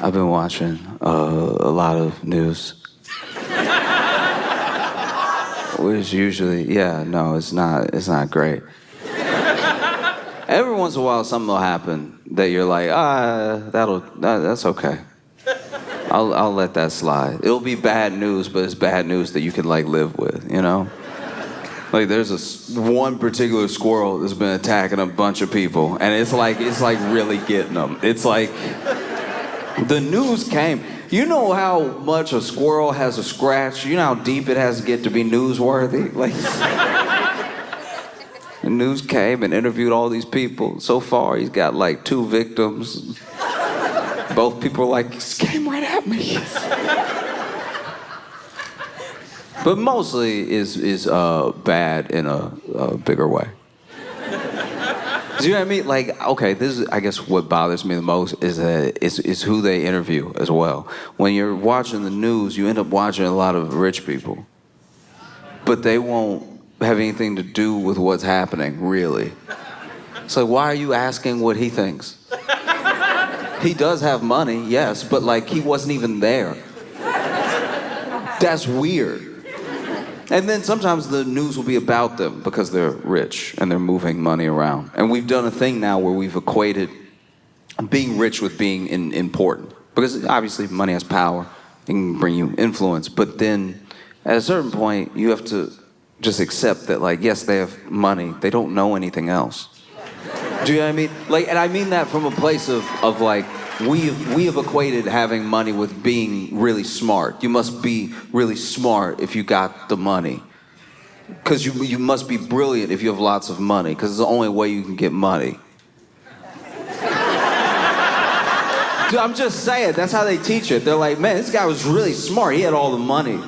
I've been watching a lot of news. Which usually, it's not great. Every once in a while, something will happen that you're like, that's okay. I'll let that slide. It'll be bad news, but it's bad news that you can like live with, you know? Like there's one particular squirrel that's been attacking a bunch of people, and it's like really getting them. It's like the news came. You know how much a squirrel has a scratch? You know how deep it has to get to be newsworthy? Like the news came and interviewed all these people. So far, he's got like 2 victims. Both people are like, he came right at me. But mostly is bad in a bigger way. Do you know what I mean? Like, okay, this is, I guess, what bothers me the most is who they interview as well. When you're watching the news, you end up watching a lot of rich people, but they won't have anything to do with what's happening, really. It's like, why are you asking what he thinks? He does have money, yes, but like he wasn't even there. That's weird. And then sometimes the news will be about them because they're rich and they're moving money around. And we've done a thing now where we've equated being rich with being important. Because obviously money has power, it can bring you influence. But then at a certain point, you have to just accept that, like, yes, they have money. They don't know anything else. Do you know what I mean? Like, and I mean that from a place of like, we have equated having money with being really smart. You must be really smart if you got the money. Because you must be brilliant if you have lots of money, because it's the only way you can get money. Dude, I'm just saying, that's how they teach it. They're like, man, this guy was really smart. He had all the money.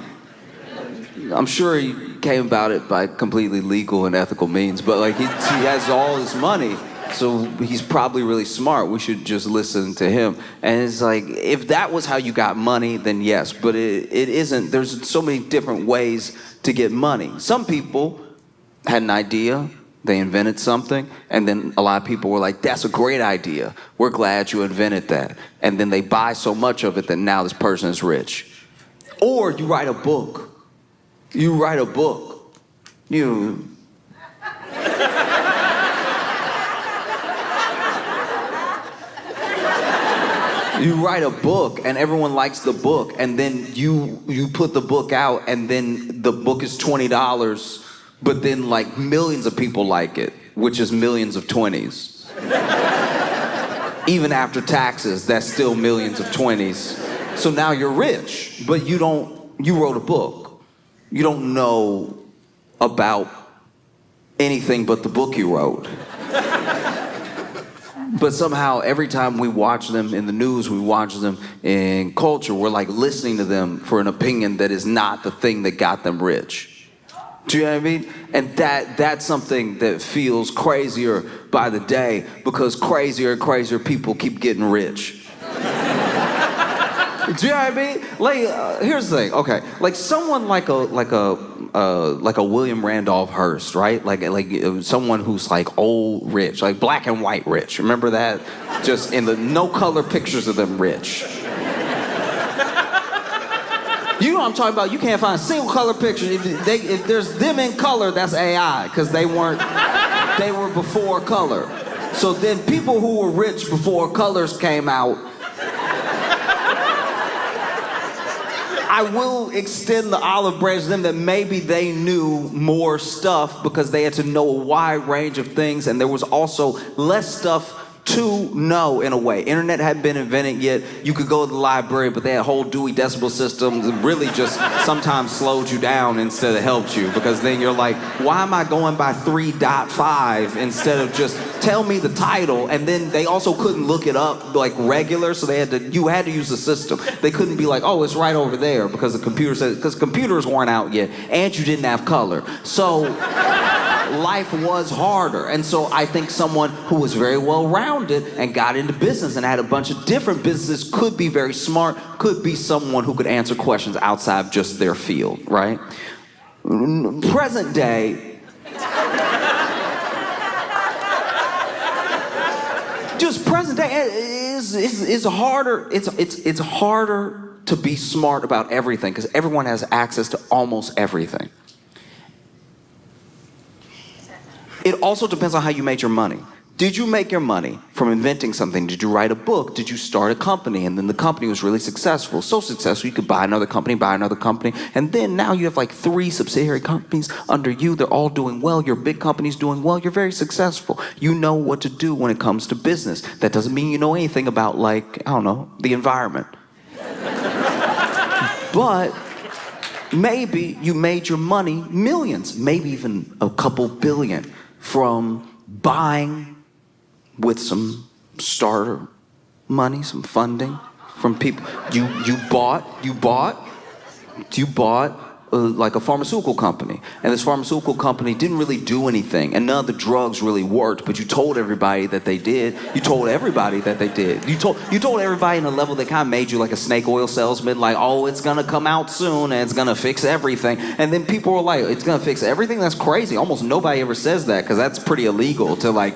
I'm sure he came about it by completely legal and ethical means, but like he has all this money. So he's probably really smart. We should just listen to him. And it's like, if that was how you got money, then yes. But it isn't. There's so many different ways to get money. Some people had an idea. They invented something. And then a lot of people were like, that's a great idea. We're glad you invented that. And then they buy so much of it that now this person is rich. Or you write a book. You write a book. You write a book and everyone likes the book, and then you put the book out and then the book is $20, but then like millions of people like it, which is millions of 20s. Even after taxes, that's still millions of 20s. So now you're rich, but you wrote a book. You don't know about anything but the book you wrote. But somehow, every time we watch them in the news, we watch them in culture, we're like listening to them for an opinion that is not the thing that got them rich. Do you know what I mean? And that's something that feels crazier by the day, because crazier and crazier people keep getting rich. Do you know what I mean? Like, here's the thing. Okay, like someone like a William Randolph Hearst, right? Like someone who's like old rich, like black and white rich. Remember that? Just in the no color pictures of them rich. You know what I'm talking about? You can't find a single color picture. If there's them in color, that's AI, because they were before color. So then people who were rich before colors came out, I will extend the olive branch to them that maybe they knew more stuff because they had to know a wide range of things, and there was also less stuff to know in a way. Internet hadn't been invented yet. You could go to the library, but they had whole Dewey Decimal Systems that really just sometimes slowed you down instead of helped you, because then you're like, why am I going by 3.5 instead of just tell me the title? And then they also couldn't look it up like regular, so you had to use the system. They couldn't be like, oh, it's right over there, because the computer said, because computers weren't out yet, and you didn't have color. So life was harder. And so I think someone who was very well-rounded and got into business and had a bunch of different businesses could be very smart, could be someone who could answer questions outside of just their field, right? Present day, the day, it's harder. It's harder to be smart about everything because everyone has access to almost everything. It also depends on how you made your money. Did you make your money from inventing something? Did you write a book? Did you start a company? And then the company was really successful. So successful, you could buy another company. And then now you have like 3 subsidiary companies under you. They're all doing well. Your big company's doing well. You're very successful. You know what to do when it comes to business. That doesn't mean you know anything about, like, I don't know, the environment. But maybe you made your money millions, maybe even a couple billion from buying with some starter money, some funding from people. You bought like a pharmaceutical company, and this pharmaceutical company didn't really do anything, and none of the drugs really worked, but you told everybody that they did. You told everybody that they did. You told everybody in a level that kind of made you like a snake oil salesman, like, oh, it's gonna come out soon and it's gonna fix everything. And then people were like, it's gonna fix everything? That's crazy. Almost nobody ever says that because that's pretty illegal to like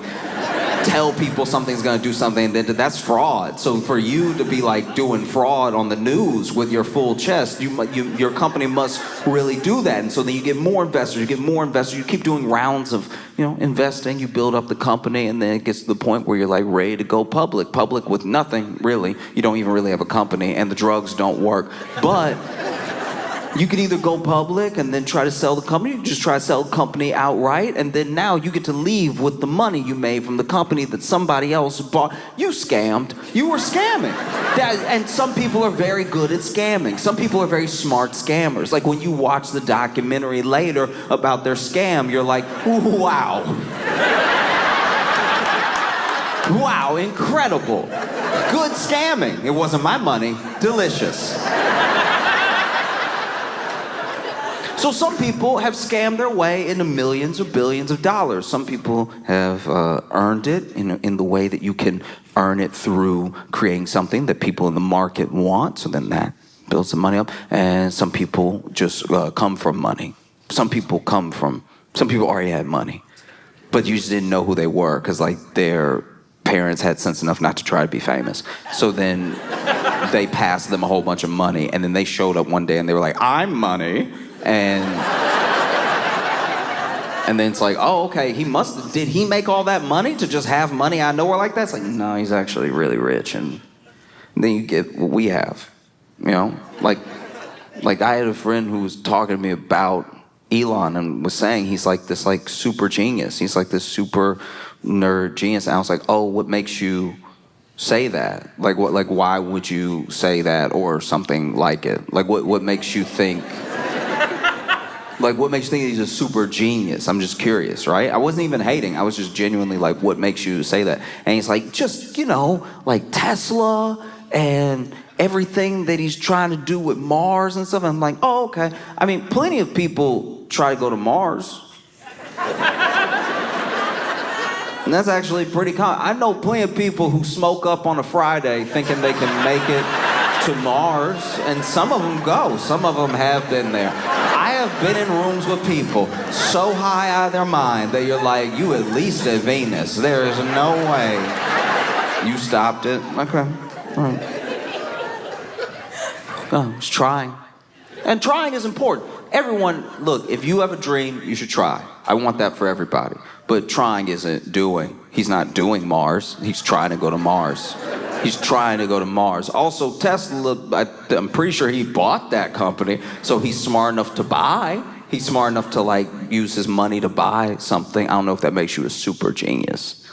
tell people something's gonna do something, then that's fraud. So for you to be like doing fraud on the news with your full chest, your company must really do that. And so then you get more investors, you keep doing rounds of, investing, you build up the company, and then it gets to the point where you're like ready to go public with nothing really. You don't even really have a company, and the drugs don't work. But you can either go public and then try to sell the company, you just try to sell the company outright, and then now you get to leave with the money you made from the company that somebody else bought. You scammed. You were scamming. And some people are very good at scamming. Some people are very smart scammers. Like when you watch the documentary later about their scam, you're like, wow. Wow, incredible. Good scamming. It wasn't my money. Delicious. So some people have scammed their way into millions or billions of dollars. Some people have earned it in the way that you can earn it through creating something that people in the market want. So then that builds the money up. And some people just come from money. Some people already had money, but you just didn't know who they were because like their parents had sense enough not to try to be famous. So then they passed them a whole bunch of money, and then they showed up one day and they were like, I'm money. And then it's like, oh, okay, did he make all that money to just have money out of nowhere like that? It's like, no, he's actually really rich. And then you get what we have, like I had a friend who was talking to me about Elon and was saying he's like this like super genius. He's like this super nerd genius. And I was like, oh, what makes you say that? Like why would you say that or something like it? Like what makes you think... Like, what makes you think he's a super genius? I'm just curious, right? I wasn't even hating. I was just genuinely like, what makes you say that? And he's like, just, like Tesla and everything that he's trying to do with Mars and stuff. And I'm like, oh, okay. I mean, plenty of people try to go to Mars. And that's actually pretty common. I know plenty of people who smoke up on a Friday thinking they can make it to Mars. And some of them go. Some of them have been there. I have been in rooms with people so high out of their mind that you're like, you at least at Venus. There is no way. You stopped it. Okay. All right. Oh, I was trying. And trying is important. Everyone, look, if you have a dream, you should try. I want that for everybody. But trying isn't doing. He's not doing Mars. He's trying to go to Mars. He's trying to go to Mars. Also, Tesla, I'm pretty sure he bought that company, so he's smart enough to buy. He's smart enough to, like, use his money to buy something. I don't know if that makes you a super genius.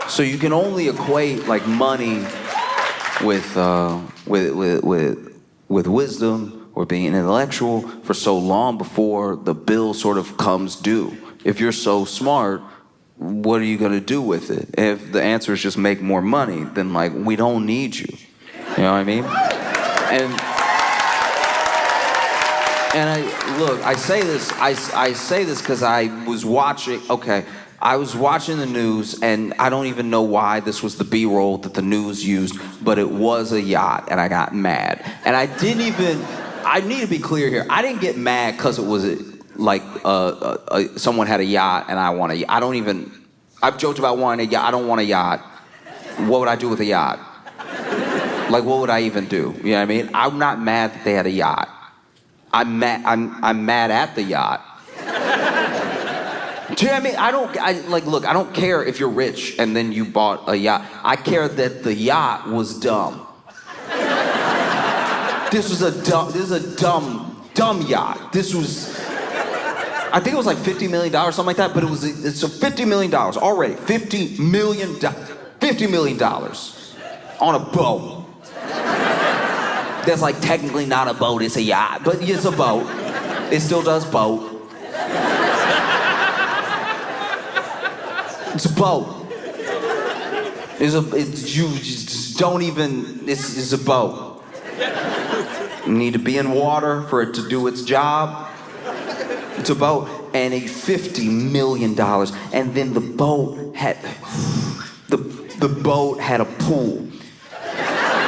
So you can only equate, like, money with wisdom or being intellectual for so long before the bill sort of comes due. If you're so smart, what are you going to do with it? If the answer is just make more money, then like we don't need you. You know what I mean? And I say this because I was watching the news, and I don't even know why this was the B-roll that the news used, but it was a yacht, and I got mad. And I need to be clear here. I didn't get mad because it was like someone had a yacht and I want a yacht. I've joked about wanting a yacht. I don't want a yacht. what would I do with a yacht? Like, what would I even do? You know what I mean? I'm not mad that they had a yacht. I'm mad at the yacht. Do you know what I mean? Look, I don't care if you're rich and then you bought a yacht. I care that the yacht was dumb. This is a dumb yacht. This was, I think it was like $50 million, something like that, but it's a $50 million already. $50 million on a boat. That's like technically not a boat, it's a yacht, but it's a boat. It still does boat. It's a boat. You just don't even, it's a boat. You need to be in water for it to do its job. It's a boat, and a $50 million, and then the boat had, the boat had a pool.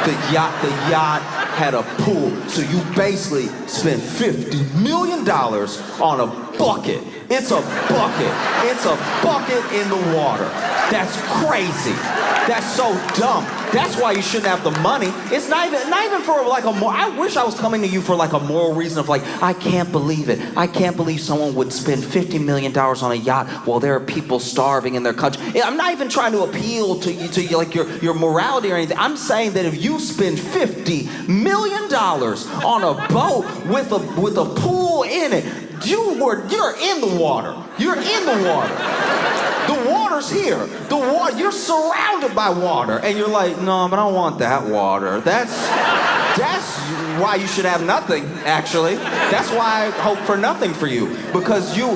The yacht had a pool, so you basically spent $50 million on a bucket. It's a bucket. It's a bucket in the water. That's crazy. That's so dumb. That's why you shouldn't have the money. It's not even for like a more. I wish I was coming to you for like a moral reason of like, I can't believe it. I can't believe someone would spend $50 million on a yacht while there are people starving in their country. I'm not even trying to appeal to you like your morality or anything. I'm saying that if you spend $50 million on a boat with a pool in it, you're in the water. You're in the water. The water's here. You're surrounded by water, and you're like, no, but I don't want that water. That's why you should have nothing. Actually, that's why I hope for nothing for you, because to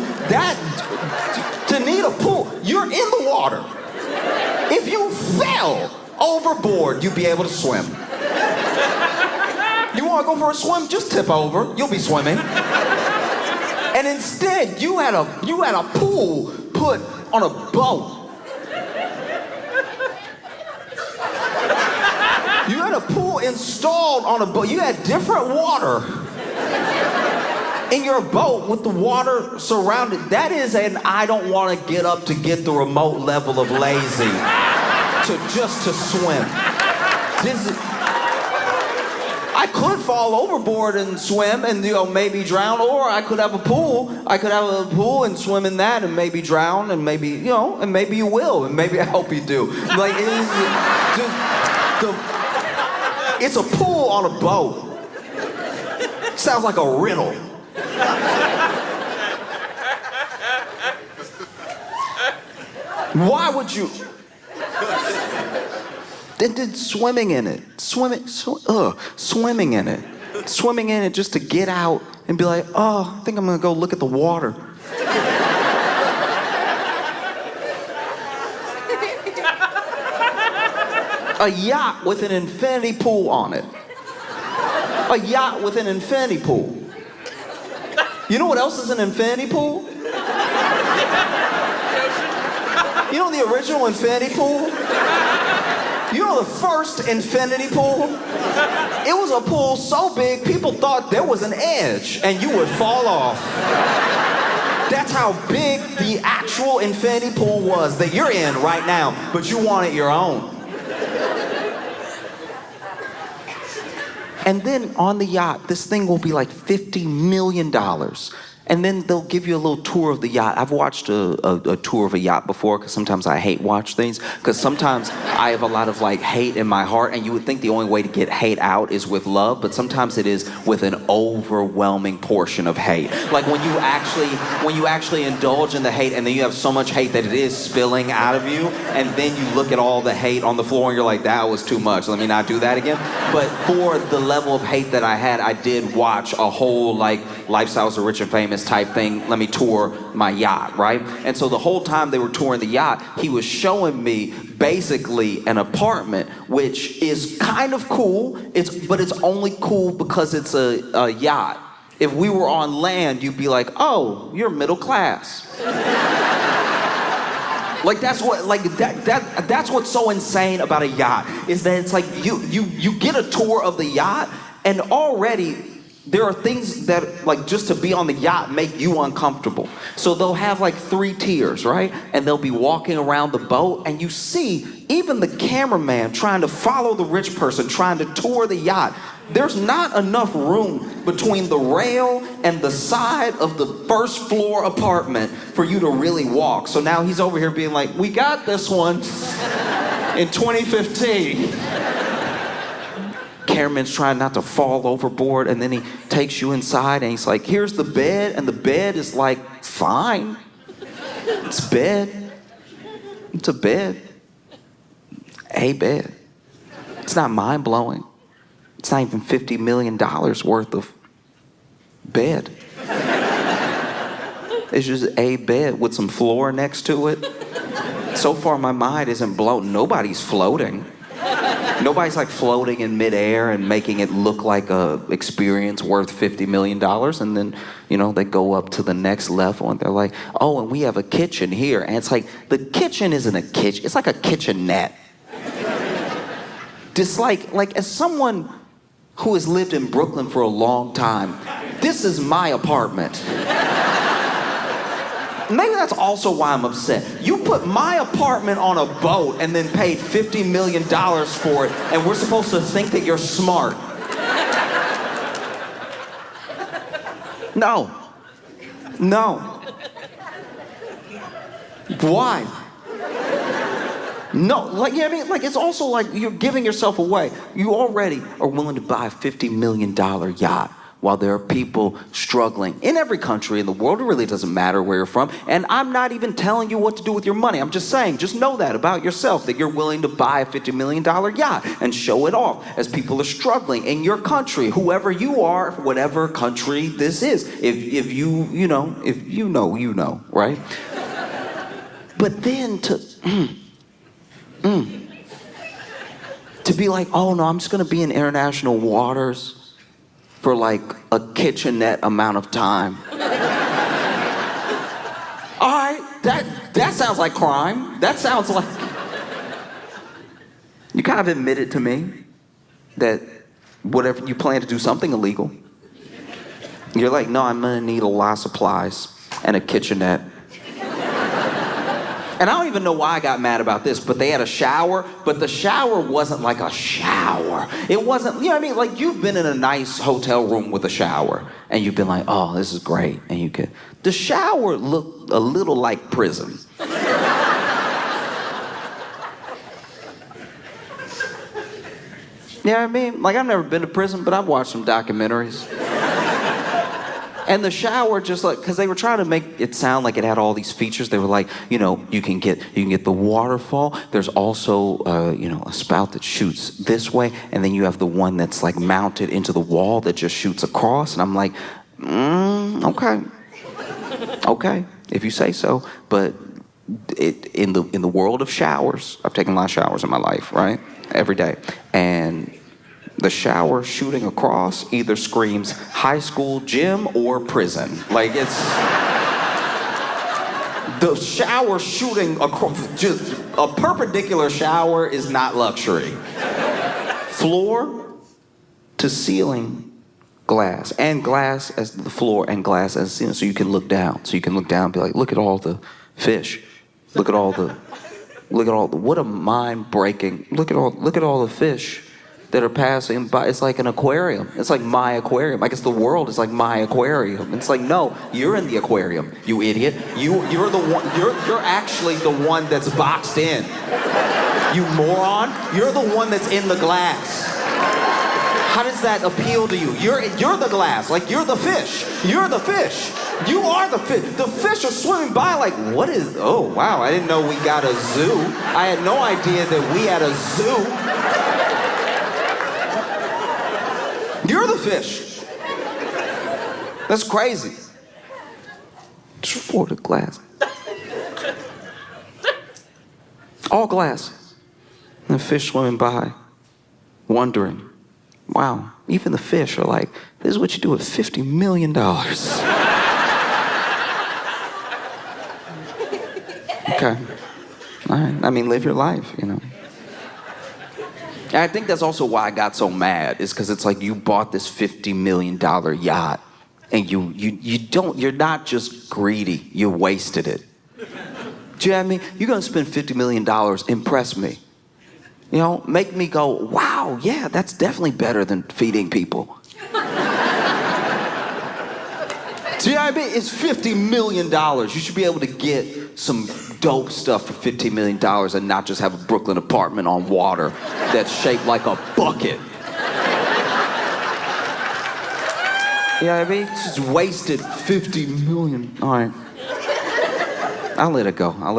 need a pool, you're in the water. If you fell overboard, you'd be able to swim. You want to go for a swim? Just tip over. You'll be swimming. And instead, you had a pool put on a boat. You had a pool installed on a boat. You had different water in your boat with the water surrounded. That is an I don't want to get up to get the remote level of lazy to swim. I could fall overboard and swim and maybe drown, or I could have a pool. I could have a pool and swim in that and maybe drown, and maybe and maybe you will, and maybe I hope you do. Like it's a pool on a boat. Sounds like a riddle. Why would you? Did swimming in it. Swimming in it. Swimming in it just to get out and be like, oh, I think I'm gonna go look at the water. A yacht with an infinity pool on it. A yacht with an infinity pool. You know what else is an infinity pool? You know the original infinity pool? You know the first infinity pool? It was a pool so big, people thought there was an edge and you would fall off. That's how big the actual infinity pool was that you're in right now, but you want it your own. And then on the yacht, this thing will be like $50 million. And then they'll give you a little tour of the yacht. I've watched a tour of a yacht before, because sometimes I hate watch things, because sometimes I have a lot of like hate in my heart, and you would think the only way to get hate out is with love, but sometimes it is with an overwhelming portion of hate. Like when you actually indulge in the hate, and then you have so much hate that it is spilling out of you, and then you look at all the hate on the floor and you're like, that was too much, let me not do that again. But for the level of hate that I had, I did watch a whole like Lifestyles of Rich and Famous type thing, let me tour my yacht, right? And so the whole time they were touring the yacht, he was showing me basically an apartment, which is kind of cool, but it's only cool because it's a yacht. If we were on land, you'd be like, oh, you're middle class. Like that's what's so insane about a yacht, is that it's like you get a tour of the yacht, and already there are things that, like, just to be on the yacht make you uncomfortable. So they'll have like 3 tiers, right? And they'll be walking around the boat, and you see even the cameraman trying to follow the rich person, trying to tour the yacht. There's not enough room between the rail and the side of the first floor apartment for you to really walk. So now he's over here being like, we got this one in 2015. Cameraman's trying not to fall overboard, and then he takes you inside and he's like, here's the bed, and the bed is like, fine. It's a bed. It's a bed. A bed. It's not mind-blowing. It's not even $50 million worth of bed. It's just a bed with some floor next to it. So far my mind isn't blown. Nobody's floating. Nobody's like floating in midair and making it look like a experience worth $50 million. And then, you know, they go up to the next level and they're like, oh, and we have a kitchen here. And it's like, the kitchen isn't a kitchen. It's like a kitchenette. Just like as someone who has lived in Brooklyn for a long time, this is my apartment. Maybe that's also why I'm upset. You put my apartment on a boat and then paid $50 million for it, and we're supposed to think that you're smart. No. No. Why? No, like, you know what I mean? Like, it's also like you're giving yourself away. You already are willing to buy a $50 million yacht while there are people struggling in every country in the world. It really doesn't matter where you're from. And I'm not even telling you what to do with your money. I'm just saying, just know that about yourself, that you're willing to buy a $50 million yacht and show it off as people are struggling in your country, whoever you are, whatever country this is. If you know, right? But then to be like, oh no, I'm just gonna be in international waters for like a kitchenette amount of time. All right, that sounds like crime. That sounds like... You kind of admitted to me that whatever, you plan to do something illegal. You're like, no, I'm gonna need a lot of supplies and a kitchenette. And I don't even know why I got mad about this, but they had a shower, but the shower wasn't like a shower. It wasn't, you know what I mean? Like, you've been in a nice hotel room with a shower, and you've been like, oh, this is great, and you could... The shower looked a little like prison. You know what I mean? Like, I've never been to prison, but I've watched some documentaries. And the shower, just like, because they were trying to make it sound like it had all these features. They were like, you know, you can get the waterfall. There's also, a spout that shoots this way, and then you have the one that's like mounted into the wall that just shoots across. And I'm like, okay, if you say so. But in the world of showers, I've taken a lot of showers in my life, right? Every day, and the shower shooting across either screams high school gym or prison. Like, it's... The shower shooting across... Just a perpendicular shower is not luxury. Floor to ceiling glass. And glass as the floor and glass as the ceiling. So you can look down. So you can look down and be like, look at all the fish. Look at all the... What a mind-breaking... Look at all the fish that are passing by. It's like an aquarium. It's like my aquarium. I guess the world is like my aquarium. It's like, no, you're in the aquarium, you idiot. You're the one. You're actually the one that's boxed in. You moron. You're the one that's in the glass. How does that appeal to you? You're the glass. Like, you're the fish. You're the fish. You are the fish. The fish are swimming by like, what is... Oh, wow, I didn't know we got a zoo. I had no idea that we had a zoo. You're the fish. That's crazy. Just for the glass. All glass. And the fish swimming by, wondering, wow, even the fish are like, this is what you do with $50 million. Okay. All right. I mean, live your life, you know. And I think that's also why I got so mad, is because it's like you bought this $50 million yacht and you're not just greedy, you wasted it. Do you know what I mean? You're gonna spend $50 million, impress me. You know, make me go, wow, yeah, that's definitely better than feeding people. Do you know what I mean? It's $50 million. You should be able to get some dope stuff for $50 million and not just have a Brooklyn apartment on water that's shaped like a bucket. You know what I mean? Just wasted $50 million. All right. I'll let it go. I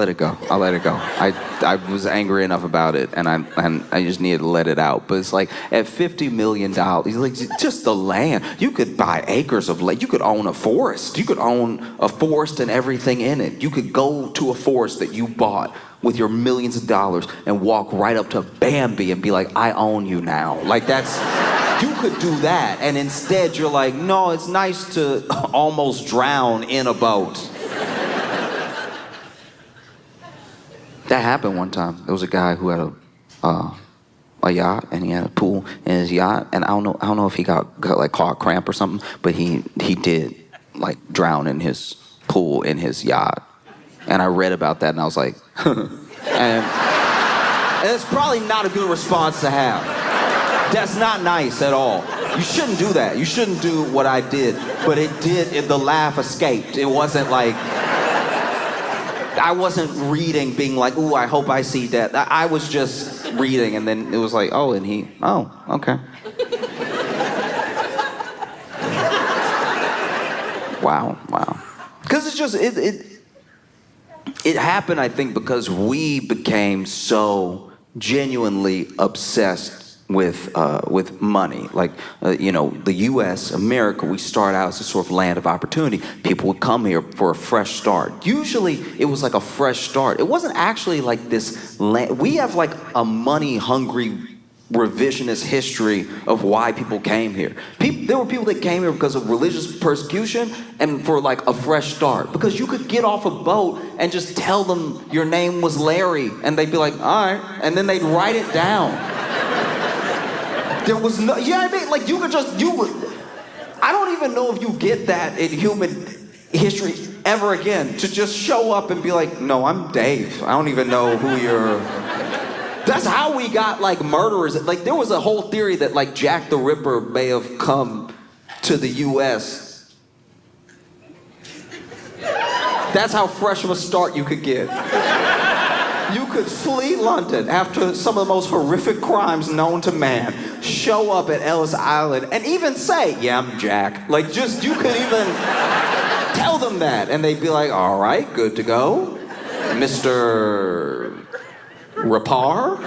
was angry enough about it, and I just needed to let it out. But it's like, at $50 million, like, just the land. You could buy acres of land. You could own a forest. You could own a forest and everything in it. You could go to a forest that you bought with your millions of dollars and walk right up to Bambi and be like, I own you now. Like, that's... You could do that, and instead you're like, no, it's nice to almost drown in a boat. That happened one time. There was a guy who had a yacht, and he had a pool in his yacht, and I don't know if he got like caught cramp or something, but he did like drown in his pool in his yacht. And I read about that, and I was like, and it's probably not a good response to have. That's not nice at all. You shouldn't do that. You shouldn't do what I did. But the laugh escaped. It wasn't like, I wasn't reading being like, ooh, I hope I see that. I was just reading, and then it was like, oh, okay. Wow. Because it's just, it happened, I think, because we became so genuinely obsessed with money. Like, the U.S., America, we start out as a sort of land of opportunity. People would come here for a fresh start. Usually, it was like a fresh start. It wasn't actually like this land. We have like a money-hungry, revisionist history of why people came here. There were people that came here because of religious persecution and for like a fresh start. Because you could get off a boat and just tell them your name was Larry, and they'd be like, all right, and then they'd write it down. There was no, you know what I mean? Like, I don't even know if you get that in human history ever again, to just show up and be like, no, I'm Dave. I don't even know who you're. That's how we got, like, murderers. Like, there was a whole theory that, like, Jack the Ripper may have come to the U.S. That's how fresh of a start you could get. You could flee London after some of the most horrific crimes known to man, show up at Ellis Island, and even say, yeah, I'm Jack. Like, just, you could even tell them that, and they'd be like, all right, good to go. Mr. Rapar?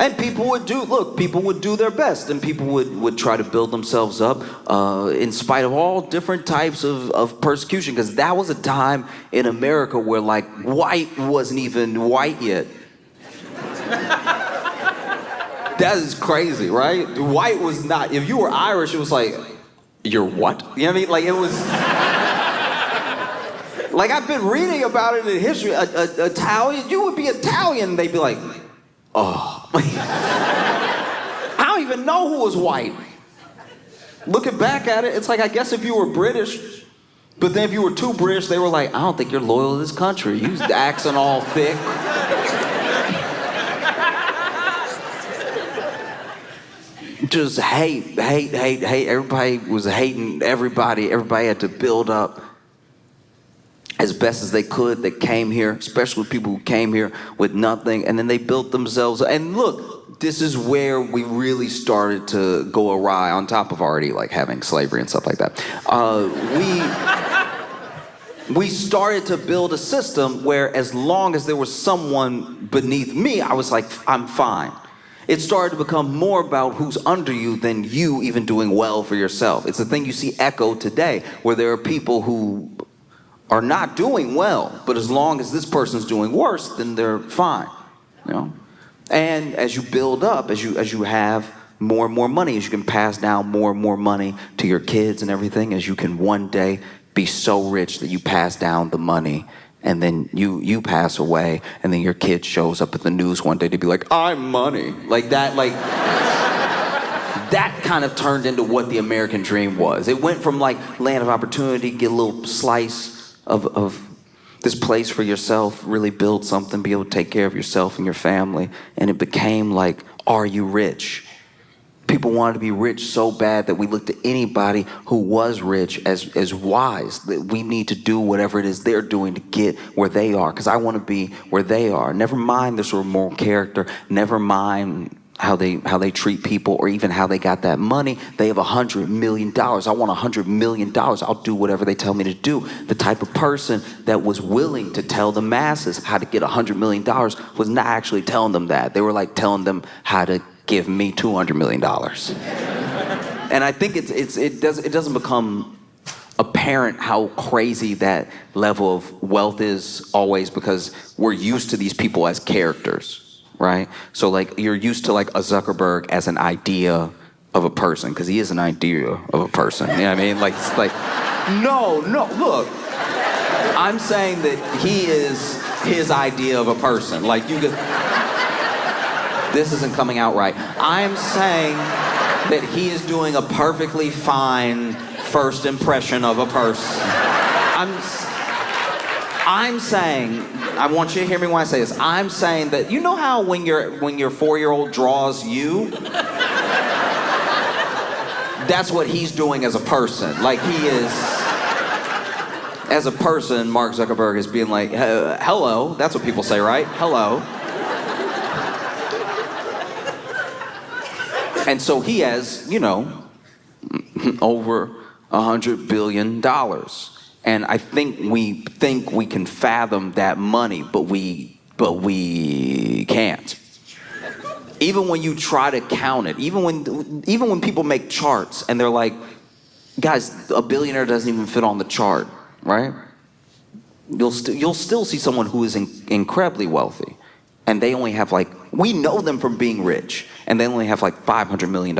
And people would do their best, and people would try to build themselves up in spite of all different types of persecution, because that was a time in America where, like, white wasn't even white yet. That is crazy, right? White was not, if you were Irish, it was like, you're what? You know what I mean? Like, it was, like, I've been reading about it in history. Italian, you would be Italian, they'd be like, oh. I don't even know who was white. Looking back at it, it's like, I guess if you were British, but then if you were too British, they were like, I don't think you're loyal to this country. You accent all thick. Just hate. Everybody was hating everybody. Everybody had to build up as best as they could that came here, especially people who came here with nothing, and then they built themselves. And look, this is where we really started to go awry, on top of already like having slavery and stuff like that. We started to build a system where, as long as there was someone beneath me, I was like, I'm fine. It started to become more about who's under you than you even doing well for yourself. It's a thing you see echoed today, where there are people who are not doing well, but as long as this person's doing worse, then they're fine, you know? And as you build up, as you have more and more money, as you can pass down more and more money to your kids and everything, as you can one day be so rich that you pass down the money, and then you pass away, and then your kid shows up at the news one day to be like, I'm money. Like that, that kind of turned into what the American dream was. It went from like land of opportunity, get a little slice of this place for yourself, really build something, be able to take care of yourself and your family, and it became like, are you rich? People wanted to be rich so bad that we looked at anybody who was rich as wise. That we need to do whatever it is they're doing to get where they are, because I want to be where they are. Never mind their sort of moral character, never mind how they treat people, or even how they got that money. They have $100 million. I want $100 million. I'll do whatever they tell me to do. The type of person that was willing to tell the masses how to get $100 million was not actually telling them that. They were like telling them how to give me $200 million. And I think it doesn't become apparent how crazy that level of wealth is always, because we're used to these people as characters. Right? So like you're used to like a Zuckerberg as an idea of a person, because he is an idea of a person. You know what I mean? Like, it's like, no, look. I'm saying that he is his idea of a person. Like you this isn't coming out right. I'm saying that he is doing a perfectly fine first impression of a person. I'm saying, I want you to hear me when I say this. I'm saying that, you know how when your 4-year-old draws you, that's what he's doing as a person. Like he is, as a person, Mark Zuckerberg is being like, hello. That's what people say, right? Hello. And so he has, over $100 billion. And I think we can fathom that money, but we can't. Even when you try to count it, even when people make charts and they're like, guys, a billionaire doesn't even fit on the chart, right? You'll still see someone who is incredibly wealthy, and they only have we know them from being rich, and they only have $500 million.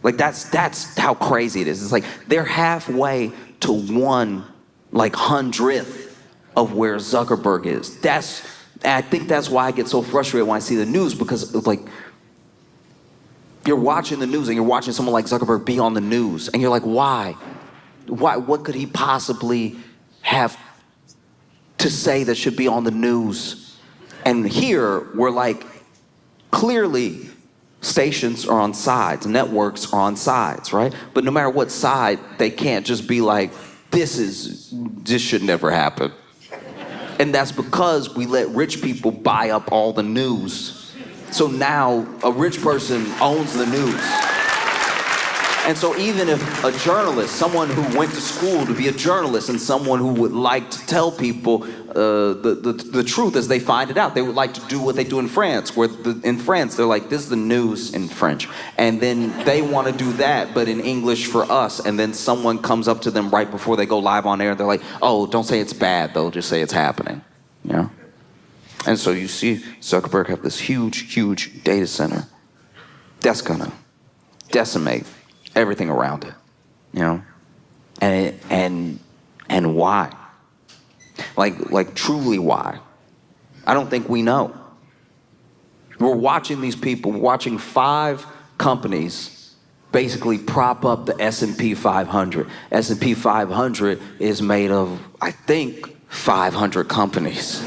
Like that's how crazy it is. It's like they're halfway to 1/100th of where Zuckerberg is. I think that's why I get so frustrated when I see the news, because you're watching the news and you're watching someone like Zuckerberg be on the news, and you're like, why? What could he possibly have to say that should be on the news? And here we're clearly stations are on sides, networks are on sides, right? But no matter what side, they can't just be like, this should never happen. And that's because we let rich people buy up all the news. So now a rich person owns the news. And so even if a journalist, someone who went to school to be a journalist, and someone who would like to tell people the truth as they find it out, they would like to do what they do in France, where in France they're like, this is the news in French. And then they want to do that, but in English for us. And then someone comes up to them right before they go live on air, and they're like, oh, don't say it's bad though, just say it's happening. You know? And so you see Zuckerberg have this huge, huge data center that's gonna decimate everything around it, and why? Like truly why? I don't think we know. We're watching these people, watching 5 companies basically prop up the S&P 500. S&P 500 is made of, I think, 500 companies.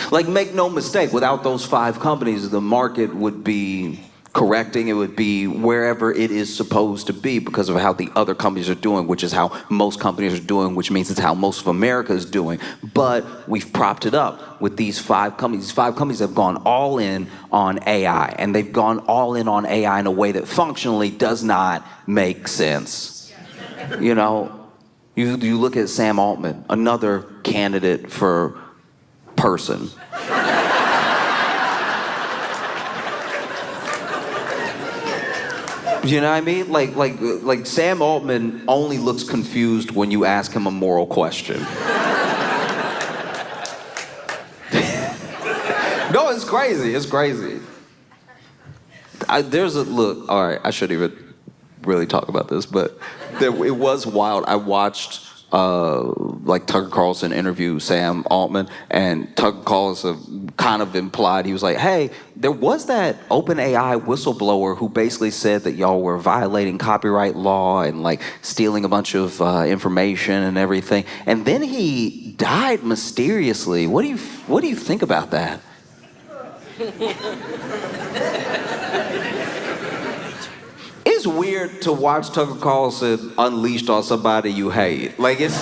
Make no mistake, without those 5 companies, the market would be correcting. It would be wherever it is supposed to be because of how the other companies are doing, which is how most companies are doing, which means it's how most of America is doing. But we've propped it up with these 5 companies. These 5 companies have gone all in on AI, and they've gone all in on AI in a way that functionally does not make sense. You look at Sam Altman, another candidate for person. You know what I mean? Like Sam Altman only looks confused when you ask him a moral question. No, it's crazy. It's crazy. There's a look. All right, I shouldn't even really talk about this, but it was wild. I watched like Tucker Carlson interview Sam Altman, and Tucker Carlson kind of implied, he was like, hey, there was that OpenAI whistleblower who basically said that y'all were violating copyright law and like stealing a bunch of information and everything, and then he died mysteriously. What do you think about that? It's weird to watch Tucker Carlson unleashed on somebody you hate. Like, it's...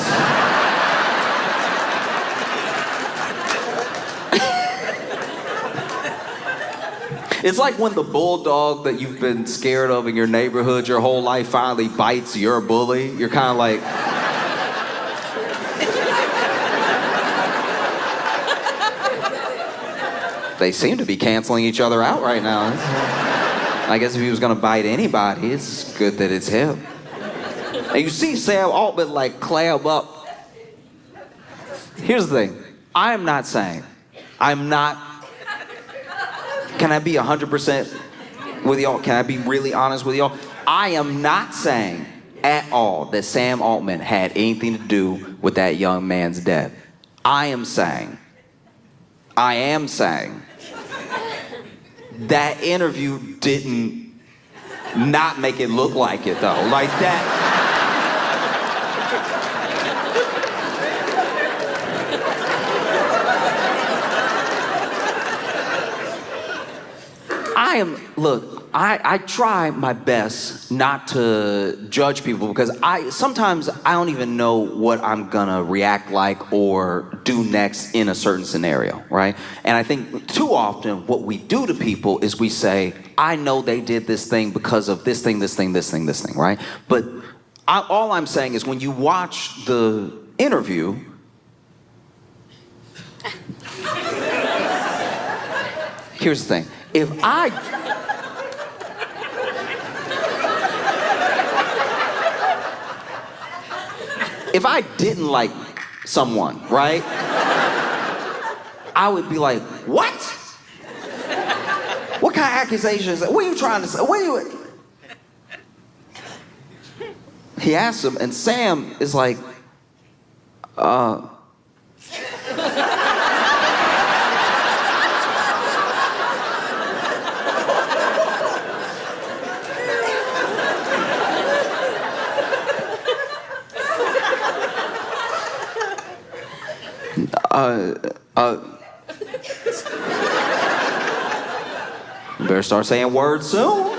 It's like when the bulldog that you've been scared of in your neighborhood your whole life finally bites your bully. You're kind of like... They seem to be canceling each other out right now. I guess if he was gonna bite anybody, it's good that it's him. And you see Sam Altman like clam up. Here's the thing. I'm not saying, can I be 100% with y'all? Can I be really honest with y'all? I am not saying at all that Sam Altman had anything to do with that young man's death. I am saying that interview didn't not make it look like it though. Like that. I try my best not to judge people because sometimes I don't even know what I'm gonna react like or do next in a certain scenario, right? And I think too often what we do to people is we say, I know they did this thing because of this thing, right? But all I'm saying is when you watch the interview, here's the thing. If I didn't like someone, right? I would be like, what? What kind of accusations? What are you trying to say? He asks him, and Sam is like, better start saying words soon.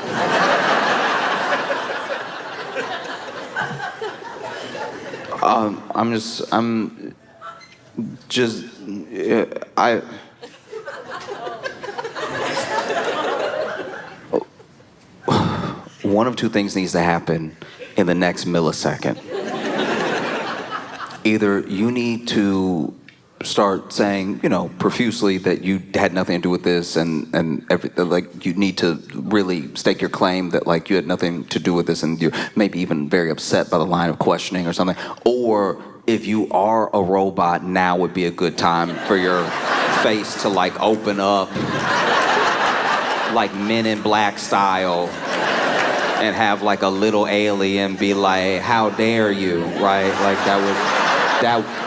One of two things needs to happen in the next millisecond. Either you need to start saying, profusely that you had nothing to do with this and everything, like you need to really stake your claim that like you had nothing to do with this and you're maybe even very upset by the line of questioning or something. Or if you are a robot, now would be a good time for your face to like open up like Men in Black style and have like a little alien be like, how dare you, right? Like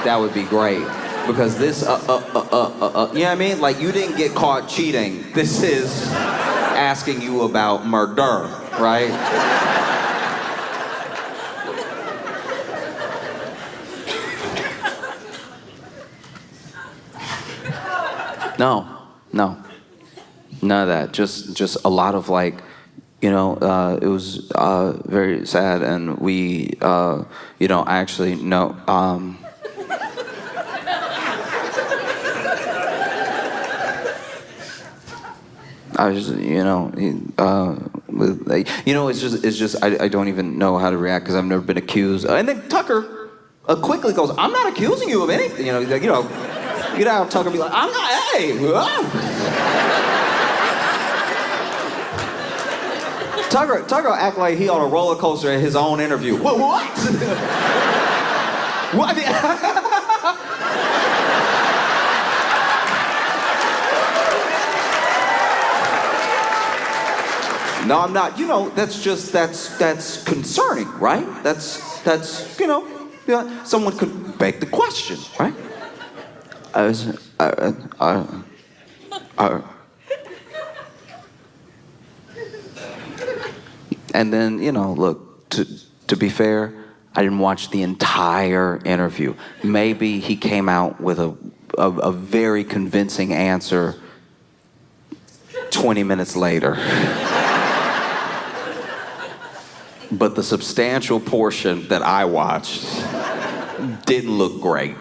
that would be great. Because this, you know what I mean? Like, you didn't get caught cheating. This is asking you about murder, right? No. None of that. Just a lot of like, it was very sad, and we, actually, no, I was, it's just, I don't even know how to react because I've never been accused. And then Tucker quickly goes, I'm not accusing you of anything. Tucker be like, I'm not, hey. Tucker act like he on a roller coaster at his own interview. What? What? No, I'm not. That's concerning, right? That's yeah, someone could beg the question, right? And then, look, to be fair, I didn't watch the entire interview. Maybe he came out with a very convincing answer 20 minutes later. But the substantial portion that I watched didn't look great.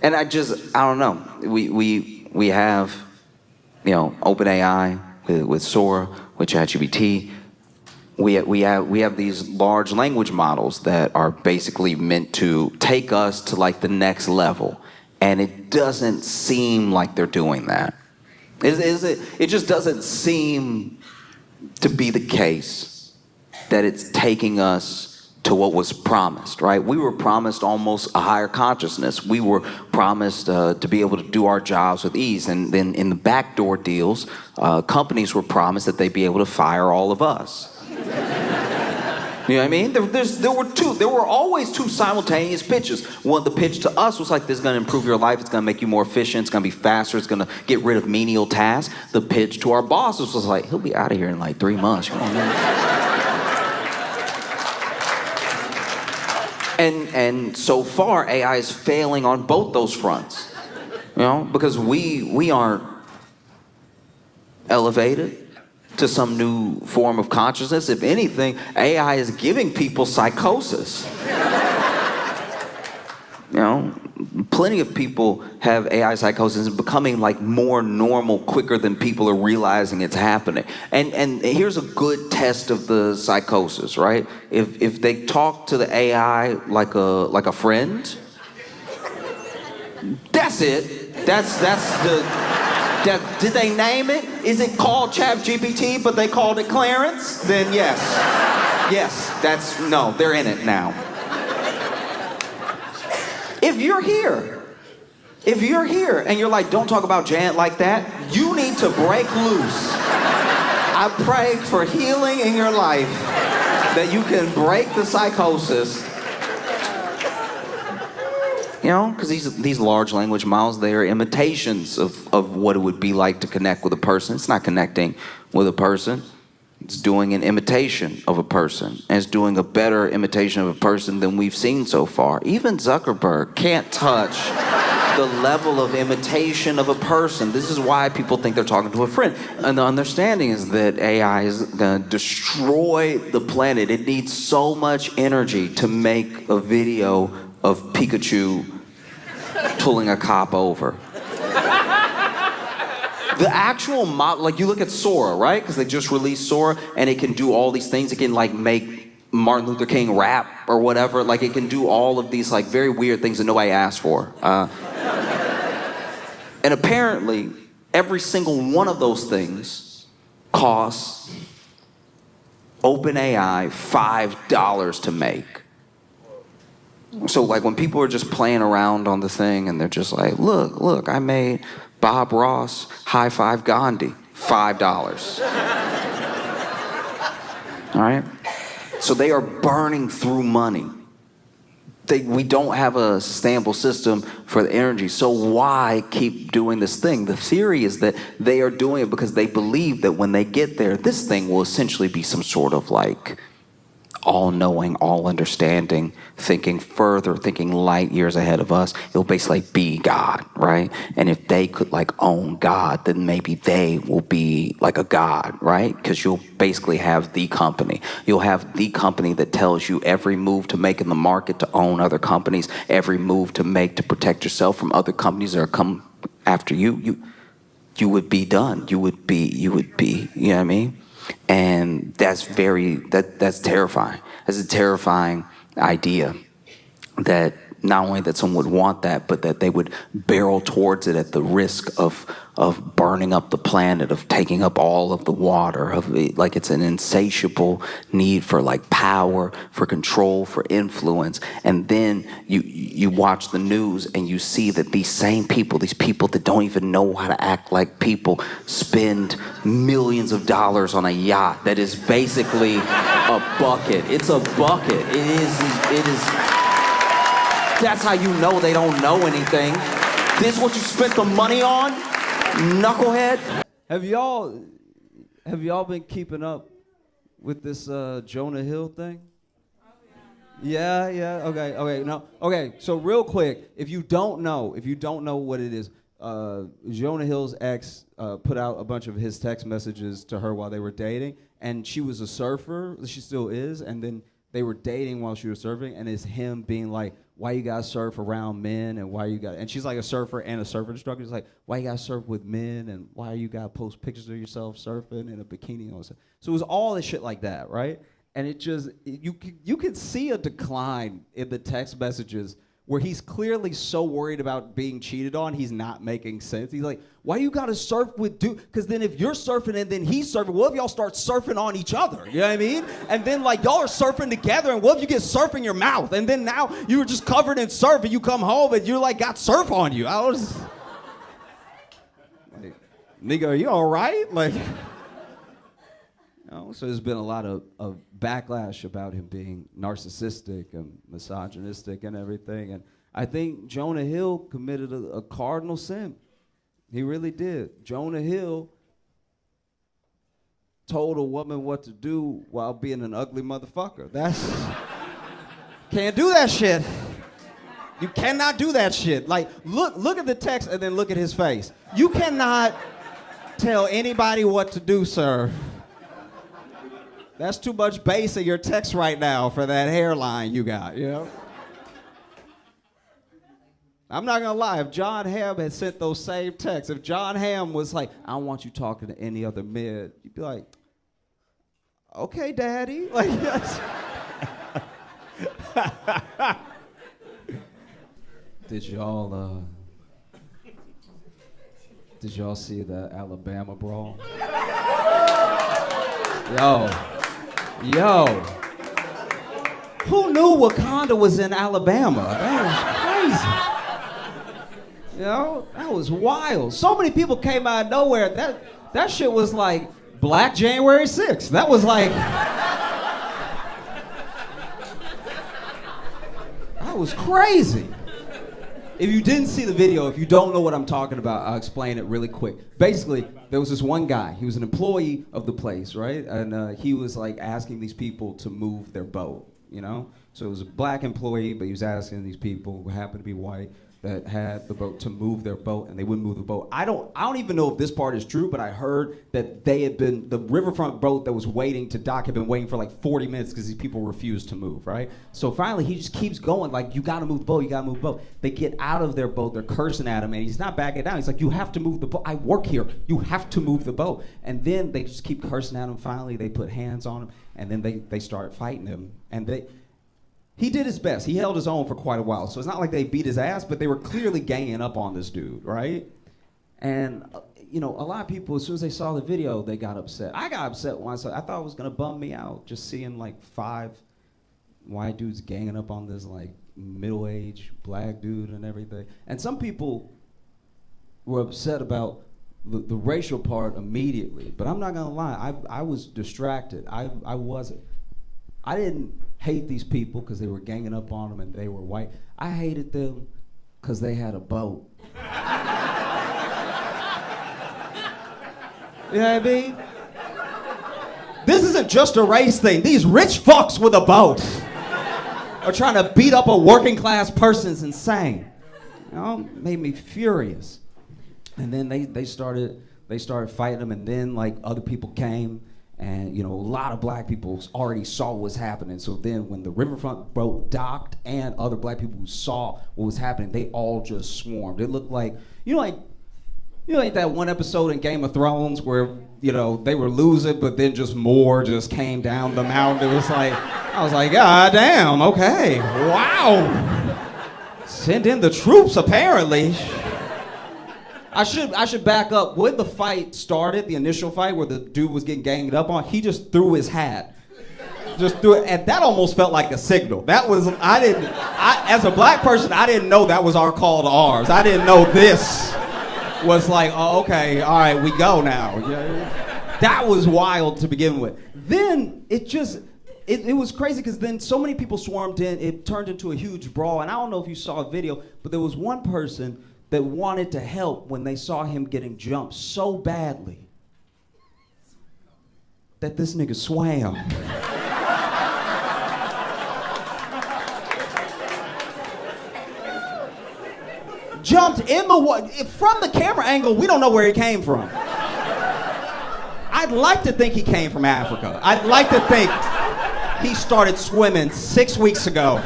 And I don't know. We have, OpenAI with Sora, with ChatGPT. We have these large language models that are basically meant to take us to like the next level. And it doesn't seem like they're doing that. It just doesn't seem to be the case that it's taking us to what was promised, right? We were promised almost a higher consciousness. We were promised to be able to do our jobs with ease. And then in the backdoor deals, companies were promised that they'd be able to fire all of us. You know what I mean? There were always two simultaneous pitches. One, the pitch to us was like, this is going to improve your life. It's going to make you more efficient. It's going to be faster. It's going to get rid of menial tasks. The pitch to our bosses was like, he'll be out of here in like 3 months. Come on, man. And so far, AI is failing on both those fronts, because we aren't elevated to some new form of consciousness. If anything, AI is giving people psychosis. Plenty of people have AI psychosis and becoming like more normal quicker than people are realizing it's happening. And here's a good test of the psychosis, right? If they talk to the AI like a friend, that's it. Did they name it? Is it called ChatGPT, but they called it Clarence? Then yes. They're in it now. If you're here and you're like, don't talk about Jan like that, you need to break loose. I pray for healing in your life, that you can break the psychosis. Because these large language models, they are imitations of what it would be like to connect with a person. It's not connecting with a person. It's doing an imitation of a person. And it's doing a better imitation of a person than we've seen so far. Even Zuckerberg can't touch the level of imitation of a person. This is why people think they're talking to a friend. And the understanding is that AI is going to destroy the planet. It needs so much energy to make a video of Pikachu pulling a cop over. The actual model, like you look at Sora, right? Because they just released Sora, and it can do all these things. It can like make Martin Luther King rap or whatever. Like it can do all of these like very weird things that nobody asked for. And apparently, every single one of those things costs OpenAI $5 to make. So like when people are just playing around on the thing and they're just like, look, I made Bob Ross high five Gandhi, $5. All right? So they are burning through money. We don't have a sustainable system for the energy. So why keep doing this thing? The theory is that they are doing it because they believe that when they get there, this thing will essentially be some sort of like all-knowing, all-understanding, thinking further, thinking light years ahead of us. It'll basically be God, right? And if they could like own God, then maybe they will be like a God, right? Because you'll basically have the company. You'll have the company that tells you every move to make in the market to own other companies, every move to make to protect yourself from other companies that are come after you. You would be done. You would be, you know what I mean? And that's terrifying. That's a terrifying idea that not only that someone would want that, but that they would barrel towards it at the risk of burning up the planet, of taking up all of the water, like it's an insatiable need for like power, for control, for influence. And then you watch the news and you see that these same people, these people that don't even know how to act like people, spend millions of dollars on a yacht that is basically a bucket. It's a bucket. It is. That's how you know they don't know anything. This is what you spent the money on? Knucklehead. Have y'all been keeping up with this Jonah Hill thing? Yeah. Okay. No. Okay. So real quick, if you don't know what it is, Jonah Hill's ex put out a bunch of his text messages to her while they were dating, and she was a surfer. She still is, and then they were dating while she was surfing, and it's him being like, why you gotta surf around men, and why you gotta, and she's like a surfer and a surfer instructor. It's like, why you gotta surf with men, and why you gotta post pictures of yourself surfing in a bikini and all that. So it was all this shit like that, right? And it just, you could see a decline in the text messages where he's clearly so worried about being cheated on, he's not making sense. He's like, why you gotta surf with dude? Because then if you're surfing and then he's surfing, what if y'all start surfing on each other? You know what I mean? And then like y'all are surfing together, and what if you get surf in your mouth? And then now you were just covered in surf and you come home and you're like, got surf on you. I was like, nigga, are you all right? Like, so there's been a lot of backlash about him being narcissistic and misogynistic and everything. And I think Jonah Hill committed a cardinal sin. He really did. Jonah Hill told a woman what to do while being an ugly motherfucker. Can't do that shit. You cannot do that shit. Like, look at the text and then look at his face. You cannot tell anybody what to do, sir. That's too much bass in your text right now for that hairline you got, you know? I'm not gonna lie, if John Hamm had sent those same texts, if John Hamm was like, I don't want you talking to any other men, you'd be like, okay, daddy. Like, Did y'all see the Alabama brawl? Yo, who knew Wakanda was in Alabama? That was crazy. You know, that was wild. So many people came out of nowhere. That shit was like Black January 6th. That was like, that was crazy. If you didn't see the video, if you don't know what I'm talking about, I'll explain it really quick. Basically, there was this one guy. He was an employee of the place, right? And he was like asking these people to move their boat, you know? So it was a black employee, but he was asking these people who happened to be white that had the boat to move their boat, and they wouldn't move the boat. I don't even know if this part is true, but I heard that the riverfront boat that was waiting to dock had been waiting for like 40 minutes because these people refused to move, right? So finally he just keeps going, like, you gotta move the boat, you gotta move the boat. They get out of their boat, they're cursing at him, and he's not backing down. He's like, you have to move the boat, I work here, you have to move the boat. And then they just keep cursing at him. Finally they put hands on him, and then they start fighting him. And he did his best. He held his own for quite a while. So it's not like they beat his ass, but they were clearly ganging up on this dude, right? And, you know, a lot of people, as soon as they saw the video, they got upset. I got upset once. I thought it was going to bum me out just seeing like 5 white dudes ganging up on this like middle-aged black dude and everything. And some people were upset about the racial part immediately. But I'm not going to lie. I was distracted. I wasn't. I didn't hate these people because they were ganging up on them and they were white. I hated them because they had a boat. You know what I mean? This isn't just a race thing. These rich fucks with a boat are trying to beat up a working class person. Is insane. You know, made me furious. And then they started fighting them, and then like other people came. And, you know, a lot of black people already saw what was happening. So then when the riverfront boat docked and other black people who saw what was happening, they all just swarmed. It looked like, like that one episode in Game of Thrones where, you know, they were losing, but then just more just came down the mountain. It was like, I was like, God damn, okay, wow. Send in the troops, apparently. I should back up. When the fight started, the initial fight where the dude was getting ganged up on, he just threw his hat. Just threw it, and that almost felt like a signal. That was, as a black person, I didn't know that was our call to arms. I didn't know this was like, oh, okay, all right, we go now. That was wild to begin with. Then it was crazy because then so many people swarmed in, it turned into a huge brawl, and I don't know if you saw a video, but there was one person that wanted to help when they saw him getting jumped so badly that this nigga swam. Jumped in the water. From the camera angle, we don't know where he came from. I'd like to think he came from Africa. I'd like to think he started swimming 6 weeks ago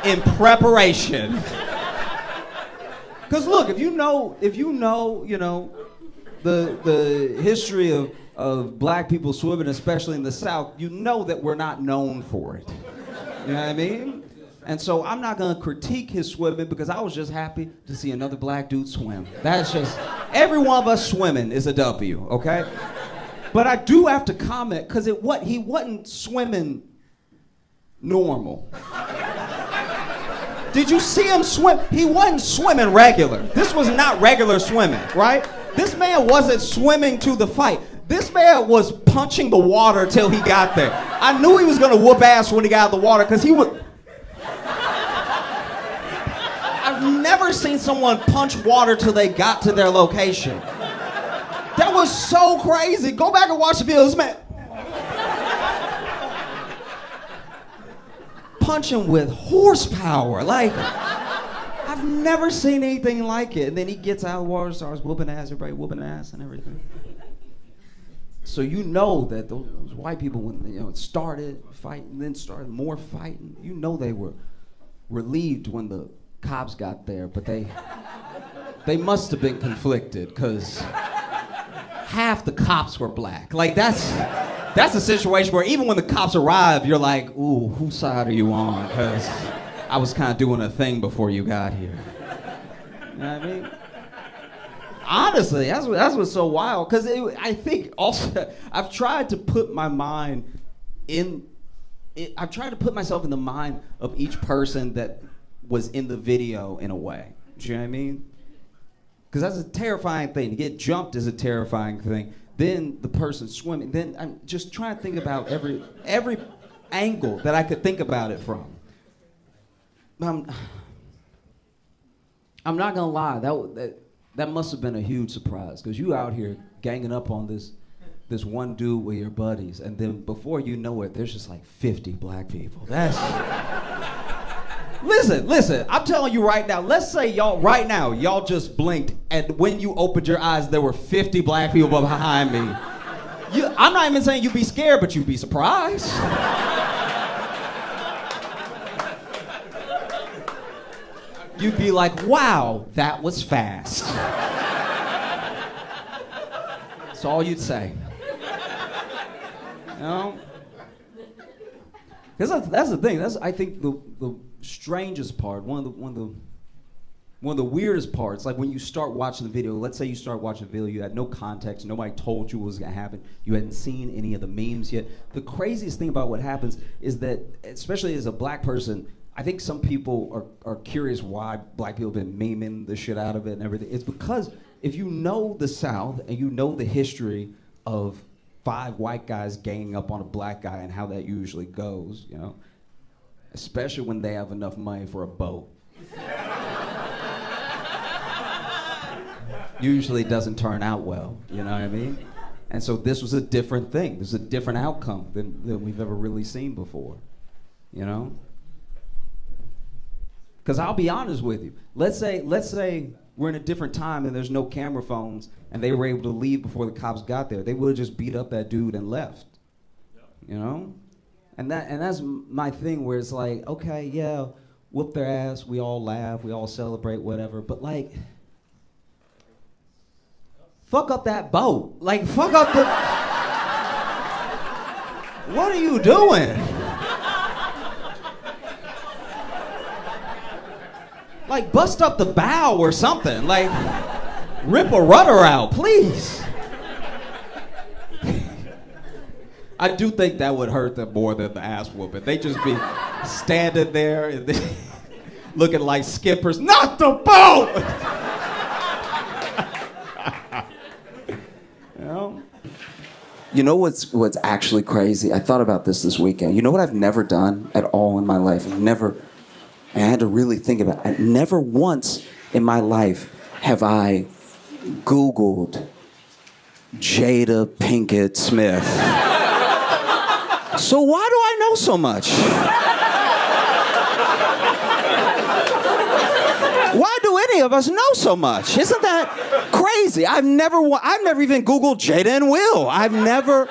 in preparation. Because look, if you know, the history of black people swimming, especially in the South, you know that we're not known for it. You know what I mean? And so I'm not gonna critique his swimming because I was just happy to see another black dude swim. That's just, every one of us swimming is a W, okay? But I do have to comment, because he wasn't swimming normal. Did you see him swim? He wasn't swimming regular. This was not regular swimming, right? This man wasn't swimming to the fight. This man was punching the water till he got there. I knew he was gonna whoop ass when he got out of the water, because he would. I've never seen someone punch water till they got to their location. That was so crazy. Go back and watch the video. This man punching with horsepower. Like, I've never seen anything like it. And then he gets out of the water, starts whooping ass, everybody whooping ass and everything. So you know that those white people, when it started fighting, then started more fighting, you know they were relieved when the cops got there, but they must have been conflicted, because half the cops were black. Like, that's a situation where even when the cops arrive, you're like, ooh, whose side are you on? Because I was kind of doing a thing before you got here. You know what I mean? Honestly, that's what's so wild, because I think also, I've tried to put my mind I've tried to put myself in the mind of each person that was in the video in a way. Do you know what I mean? Because that's a terrifying thing. To get jumped is a terrifying thing. Then the person swimming. Then I'm just trying to think about every angle that I could think about it from. I'm not gonna lie. That must have been a huge surprise, because you out here ganging up on this one dude with your buddies, and then before you know it, there's just like 50 black people. That's. Listen, I'm telling you right now, let's say y'all just blinked, and when you opened your eyes, there were 50 black people behind me. I'm not even saying you'd be scared, but you'd be surprised. You'd be like, wow, that was fast. That's all you'd say. You know? Because that's the thing. That's, I think, the strangest part, one of the weirdest parts, like when you start watching the video. Let's say you start watching the video, you had no context, nobody told you what was gonna happen, you hadn't seen any of the memes yet. The craziest thing about what happens is that, especially as a black person, I think some people are curious why black people have been memeing the shit out of it and everything. It's because if you know the South and you know the history of 5 white guys ganging up on a black guy and how that usually goes, you know, especially when they have enough money for a boat. Usually doesn't turn out well, you know what I mean? And so this was a different thing. This is a different outcome than we've ever really seen before, you know? Because I'll be honest with you. Let's say we're in a different time and there's no camera phones and they were able to leave before the cops got there. They would have just beat up that dude and left, you know? And that's my thing, where it's like, okay, yeah, whoop their ass, we all laugh, we all celebrate, whatever, but like, fuck up that boat. Like, fuck up the... What are you doing? Like, bust up the bow or something. Like, rip a rudder out, please. I do think that would hurt them more than the ass whooping. They just be standing there and looking like skippers. Not the boat! You know? You know what's actually crazy? I thought about this weekend. You know what I've never done at all in my life? And I had to really think about it. Never once in my life have I Googled Jada Pinkett Smith. So why do I know so much? Why do any of us know so much? Isn't that crazy? I've never even Googled Jada and Will. I've never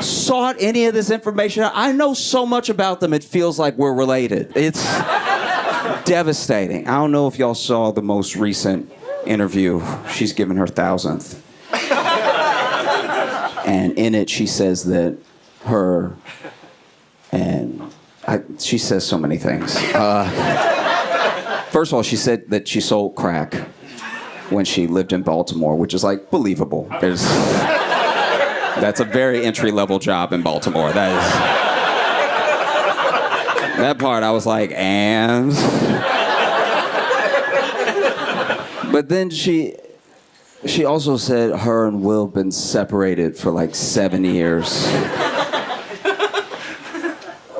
sought any of this information. I know so much about them, it feels like we're related. It's devastating. I don't know if y'all saw the most recent interview. She's given her 1,000th. And in it, she says that she says so many things. First of all, she said that she sold crack when she lived in Baltimore, which is like believable. That's a very entry-level job in Baltimore. That part I was like, and? But then she also said her and Will been separated for like 7 years.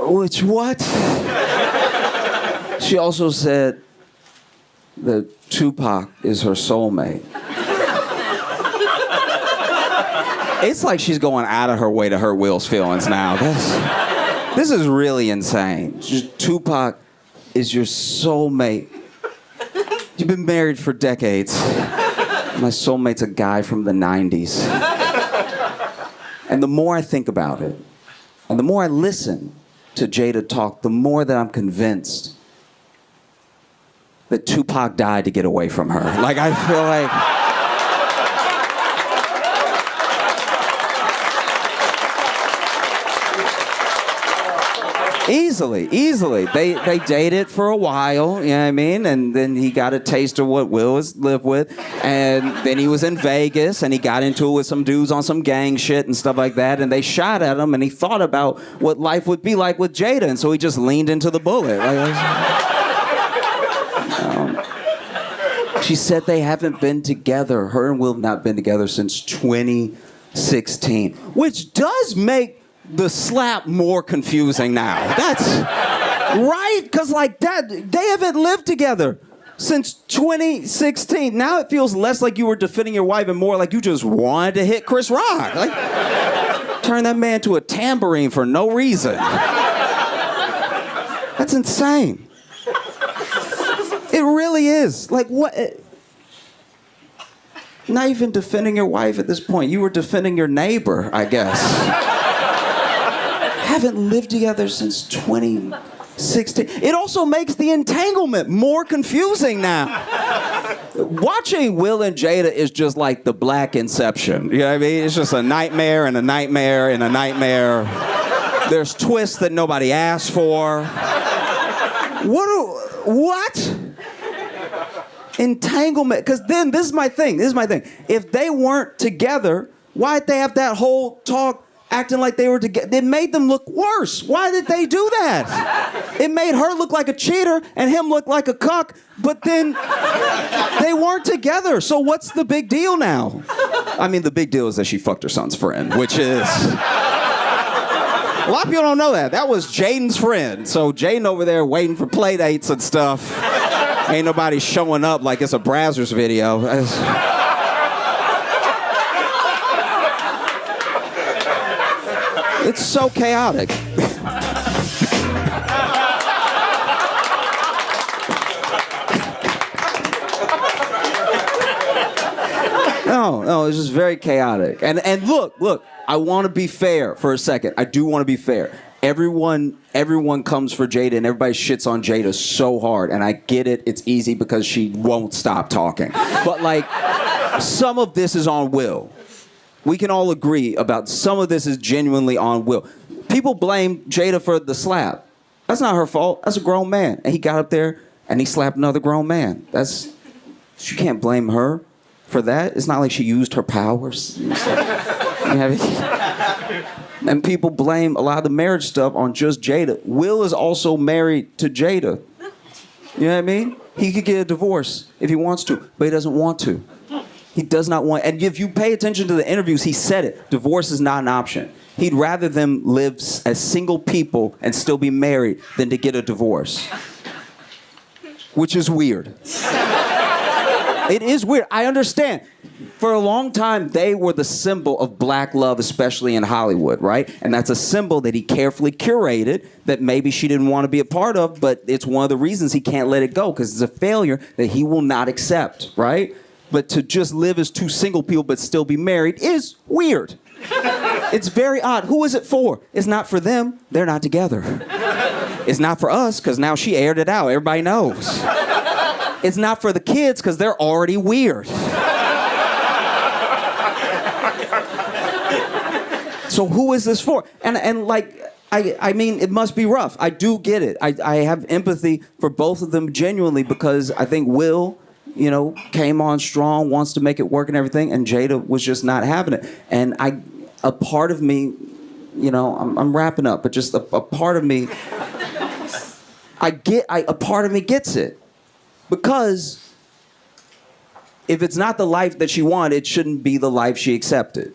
Which what? She also said that Tupac is her soulmate. It's like she's going out of her way to hurt Will's feelings now. This is really insane. Tupac is your soulmate. You've been married for decades. My soulmate's a guy from the 90s. And the more I think about it, and the more I listen to Jada talk, the more that I'm convinced that Tupac died to get away from her. Like, I feel like... Easily. They dated for a while, you know what I mean? And then he got a taste of what Will has lived with. And then he was in Vegas, and he got into it with some dudes on some gang shit and stuff like that. And they shot at him, and he thought about what life would be like with Jada. And so he just leaned into the bullet. She said they haven't been together. Her and Will have not been together since 2016. Which does make the slap more confusing now. That's right, because like that, they haven't lived together since 2016. Now it feels less like you were defending your wife and more like you just wanted to hit Chris Rock. Like, turn that man to a tambourine for no reason. That's insane. It really is. Like, what? Not even defending your wife at this point. You were defending your neighbor, I guess. Haven't lived together since 2016. It also makes the entanglement more confusing now. Watching Will and Jada is just like the Black Inception. You know what I mean? It's just a nightmare and a nightmare and a nightmare. There's twists that nobody asked for. What? Entanglement. Because then, this is my thing. If they weren't together, why'd they have that whole talk acting like they were together? It made them look worse. Why did they do that? It made her look like a cheater and him look like a cuck, but then they weren't together. So what's the big deal now? I mean, the big deal is that she fucked her son's friend, which is... A lot of people don't know that. That was Jaden's friend. So Jaden over there waiting for play dates and stuff. Ain't nobody showing up like it's a Brazzers video. It's so chaotic. No, it's just very chaotic. And look, I want to be fair for a second. I do want to be fair. Everyone comes for Jada and everybody shits on Jada so hard. And I get it. It's easy because she won't stop talking. But like, some of this is on Will. We can all agree about some of this is genuinely on Will. People blame Jada for the slap. That's not her fault. That's a grown man. And he got up there and he slapped another grown man. You can't blame her for that. It's not like she used her powers. And people blame a lot of the marriage stuff on just Jada. Will is also married to Jada. You know what I mean? He could get a divorce if he wants to, but he doesn't want to. He does not want, and if you pay attention to the interviews, he said it. Divorce is not an option. He'd rather them live as single people and still be married than to get a divorce. Which is weird. It is weird. I understand. For a long time, they were the symbol of black love, especially in Hollywood, right? And that's a symbol that he carefully curated that maybe she didn't want to be a part of, but it's one of the reasons he can't let it go, because it's a failure that he will not accept, right? But to just live as two single people but still be married is weird. It's very odd. Who is it for? It's not for them. They're not together. It's not for us, because now she aired it out. Everybody knows. It's not for the kids, because they're already weird. So who is this for? And like, I mean, it must be rough. I do get it. I have empathy for both of them genuinely, because I think Will, you know, came on strong, wants to make it work and everything, and Jada was just not having it. And a part of me, you know, I'm wrapping up, but just a part of me, a part of me gets it. Because if it's not the life that she wanted, it shouldn't be the life she accepted.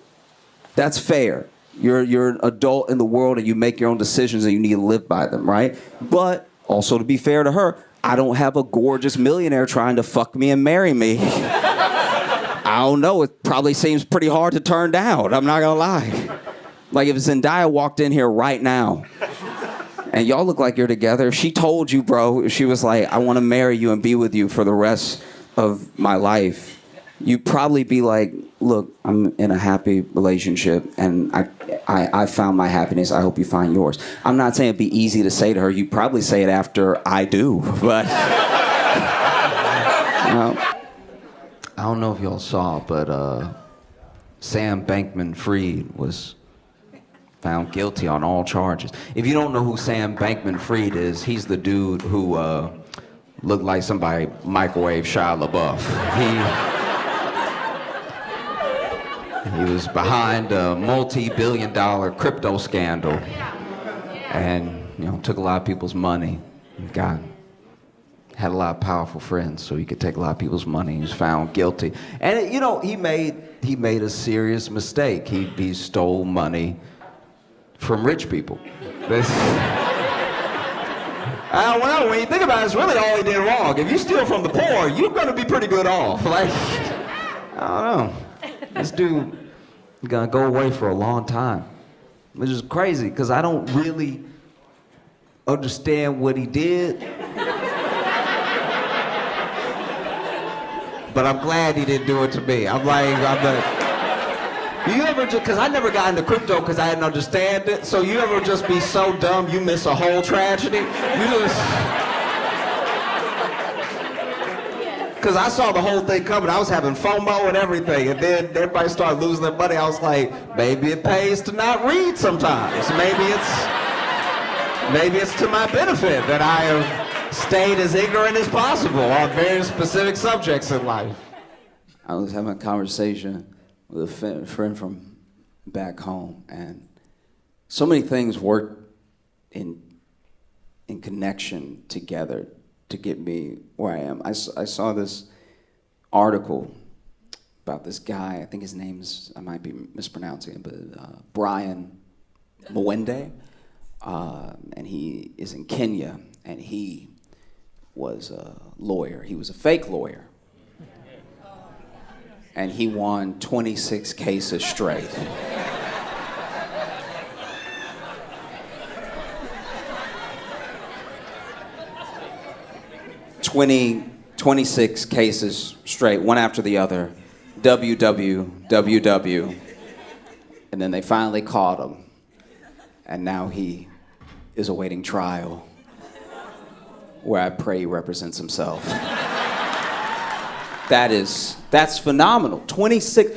That's fair. You're an adult in the world and you make your own decisions and you need to live by them, right? But also, to be fair to her, I don't have a gorgeous millionaire trying to fuck me and marry me. I don't know. It probably seems pretty hard to turn down. I'm not gonna lie. Like if Zendaya walked in here right now and y'all look like you're together, if she told you, bro, if she was like, I want to marry you and be with you for the rest of my life, you'd probably be like, look, I'm in a happy relationship and I found my happiness. I hope you find yours. I'm not saying it'd be easy to say to her. You'd probably say it after I do, but I don't know if y'all saw, but Sam Bankman-Fried was found guilty on all charges. If you don't know who Sam Bankman-Fried is, he's the dude who looked like somebody microwave Shia LaBeouf. He was behind a multi-billion-dollar crypto scandal, and took a lot of people's money. Had a lot of powerful friends, so he could take a lot of people's money. He was found guilty, and he made a serious mistake. He stole money from rich people. When you think about it, it's really all he did wrong. If you steal from the poor, you're gonna be pretty good off. Like, I don't know. This dude is gonna go away for a long time, which is crazy because I don't really understand what he did. But I'm glad he didn't do it to me. I'm like, you ever just, because I never got into crypto because I didn't understand it, so you ever just be so dumb you miss a whole tragedy? Because I saw the whole thing coming. I was having FOMO and everything, and then everybody started losing their money. I was like, maybe it pays to not read sometimes. Maybe it's to my benefit that I have stayed as ignorant as possible on very specific subjects in life. I was having a conversation with a friend from back home, and so many things worked in connection together to get me where I am. I saw this article about this guy. I think his name's, I might be mispronouncing it, but Brian Mwende, and he is in Kenya, and he was a lawyer. He was a fake lawyer. And he won 26 cases straight. 26 cases straight, one after the other. WWWW. And then they finally caught him. And now he is awaiting trial, where I pray he represents himself. That's phenomenal. 26,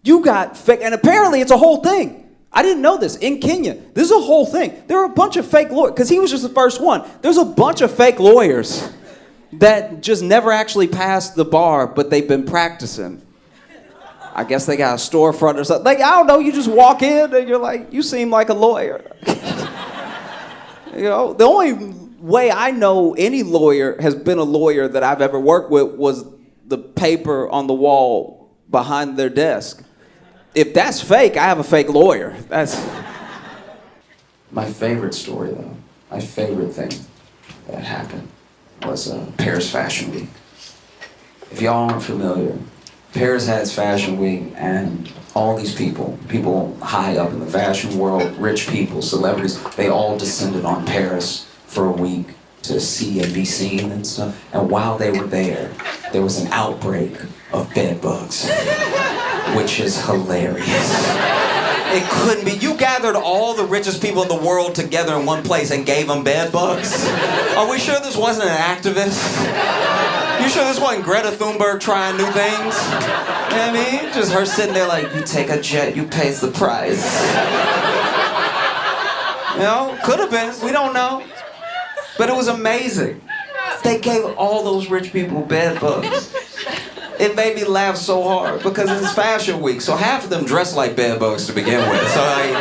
you got fake, and apparently it's a whole thing. I didn't know this. In Kenya, this is a whole thing. There are a bunch of fake lawyers, because he was just the first one. There's a bunch of fake lawyers that just never actually passed the bar, but they've been practicing. I guess they got a storefront or something. Like, I don't know, you just walk in and you're like, you seem like a lawyer. You know, the only way I know any lawyer has been a lawyer that I've ever worked with was the paper on the wall behind their desk. If that's fake, I have a fake lawyer. That's my favorite story, though. My favorite thing that happened was Paris Fashion Week. If y'all aren't familiar, Paris has Fashion Week, and all these people high up in the fashion world, rich people, celebrities, they all descended on Paris for a week to see and be seen and stuff. And while they were there was an outbreak of bed bugs, which is hilarious. It couldn't be. You gathered all the richest people in the world together in one place and gave them bed bugs? Are we sure this wasn't an activist? You sure this wasn't Greta Thunberg trying new things? You know what I mean? Just her sitting there like, you take a jet, you pays the price. You know, could have been, we don't know. But it was amazing. They gave all those rich people bed bugs. It made me laugh so hard because it's Fashion Week, so half of them dress like bed bugs to begin with. So like,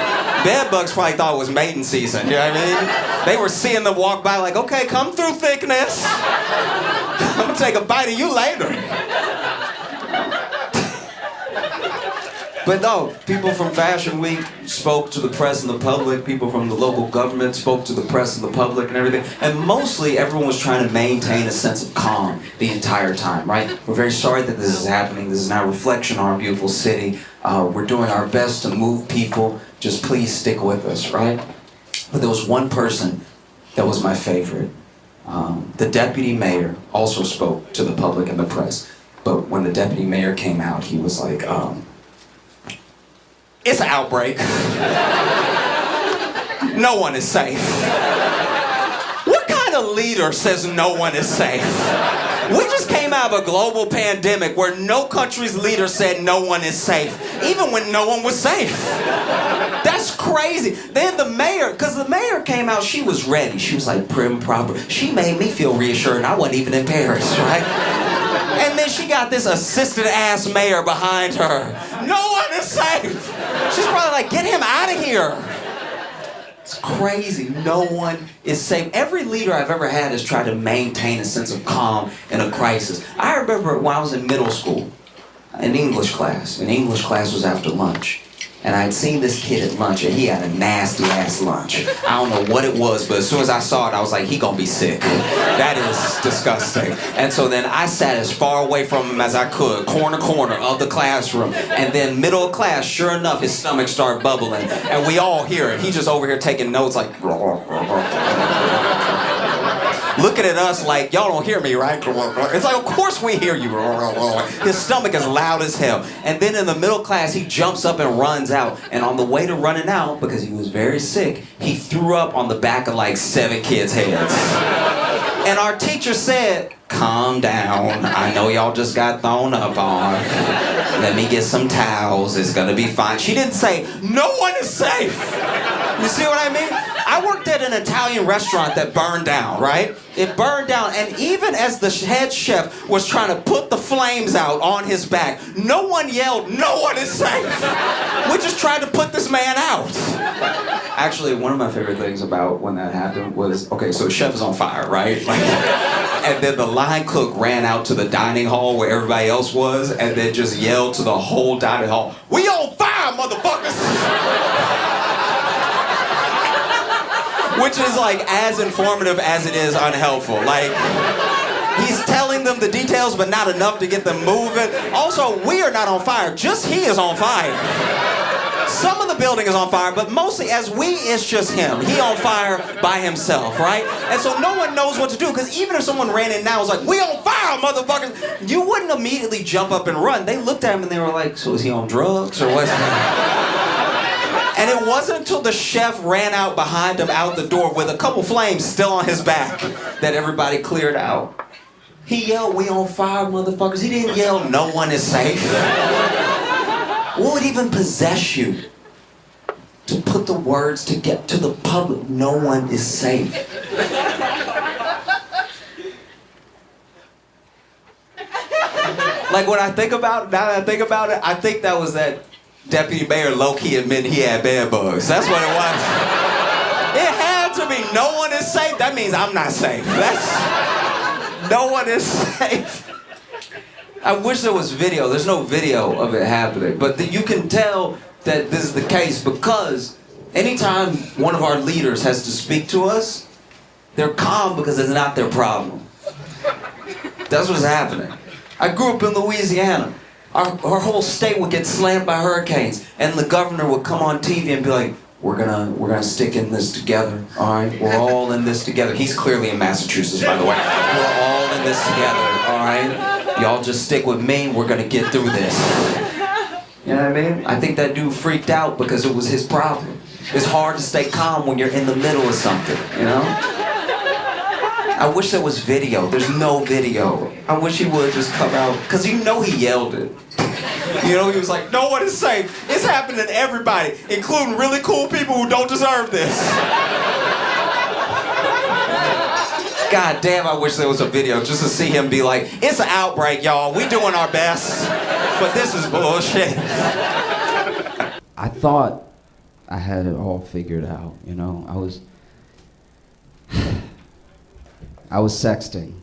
bed bugs probably thought it was mating season, you know what I mean? They were seeing them walk by like, okay, come through, thickness. I'm gonna take a bite of you later. But no, people from Fashion Week spoke to the press and the public. People from the local government spoke to the press and the public and everything. And mostly everyone was trying to maintain a sense of calm the entire time, right? We're very sorry that this is happening. This is not a reflection on our beautiful city. We're doing our best to move people. Just please stick with us, right? But there was one person that was my favorite. The deputy mayor also spoke to the public and the press. But when the deputy mayor came out, he was like, it's an outbreak. No one is safe. What kind of leader says no one is safe? We just came out of a global pandemic where no country's leader said no one is safe, even when no one was safe. That's crazy. Then the mayor, because the mayor came out, she was ready. She was like prim, proper. She made me feel reassured I wasn't even in Paris, right? And then she got this assistant-ass mayor behind her. No one is safe. She's probably like, get him out of here. It's crazy. No one is safe. Every leader I've ever had has tried to maintain a sense of calm in a crisis. I remember when I was in middle school, in English class. And English class was after lunch. And I'd seen this kid at lunch, and he had a nasty-ass lunch. I don't know what it was, but as soon as I saw it, I was like, he gonna be sick. That is disgusting. And so then I sat as far away from him as I could, corner of the classroom. And then middle of class, sure enough, his stomach started bubbling. And we all hear it. He just over here taking notes like... looking at us like, y'all don't hear me, right? It's like, of course we hear you. His stomach is loud as hell. And then in the middle class, he jumps up and runs out. And on the way to running out, because he was very sick, he threw up on the back of like 7 kids' heads. And our teacher said, calm down. I know y'all just got thrown up on. Let me get some towels. It's gonna be fine. She didn't say, no one is safe. You see what I mean? I worked at an Italian restaurant that burned down, right? It burned down, and even as the head chef was trying to put the flames out on his back, no one yelled, no one is safe. We just tried to put this man out. Actually, one of my favorite things about when that happened was, okay, so the chef is on fire, right? Like, and then the line cook ran out to the dining hall where everybody else was, and then just yelled to the whole dining hall, we on fire, motherfuckers! Which is like as informative as it is unhelpful. Like, he's telling them the details, but not enough to get them moving. Also, we are not on fire, just he is on fire. Some of the building is on fire, but mostly as we, it's just him. He on fire by himself, right? And so no one knows what to do, because even if someone ran in now and was like, we on fire, motherfuckers, you wouldn't immediately jump up and run. They looked at him and they were like, so is he on drugs or what's And it wasn't until the chef ran out behind him out the door with a couple flames still on his back that everybody cleared out. He yelled, we on fire, motherfuckers. He didn't yell, no one is safe. What would even possess you to put the words to get to the public, no one is safe? Like when I think about it, now that I think about it, I think that was that deputy mayor low-key admitting he had bed bugs. That's what it was. It had to be. No one is safe. That means I'm not safe. No one is safe. I wish there was video. There's no video of it happening. But you can tell that this is the case because anytime one of our leaders has to speak to us, they're calm because it's not their problem. That's what's happening. I grew up in Louisiana. Our whole state would get slammed by hurricanes, and the governor would come on TV and be like, we're gonna stick in this together, all right? We're all in this together. He's clearly in Massachusetts, by the way. We're all in this together, all right? Y'all just stick with me, we're gonna get through this. You know what I mean? I think that dude freaked out because it was his problem. It's hard to stay calm when you're in the middle of something, you know? I wish there was video. There's no video. I wish he would just come out, because you know he yelled it. You know, he was like, no one is safe. It's happening to everybody, including really cool people who don't deserve this. God damn, I wish there was a video just to see him be like, it's an outbreak, y'all. We doing our best, but this is bullshit. I thought I had it all figured out, you know. I was sexting.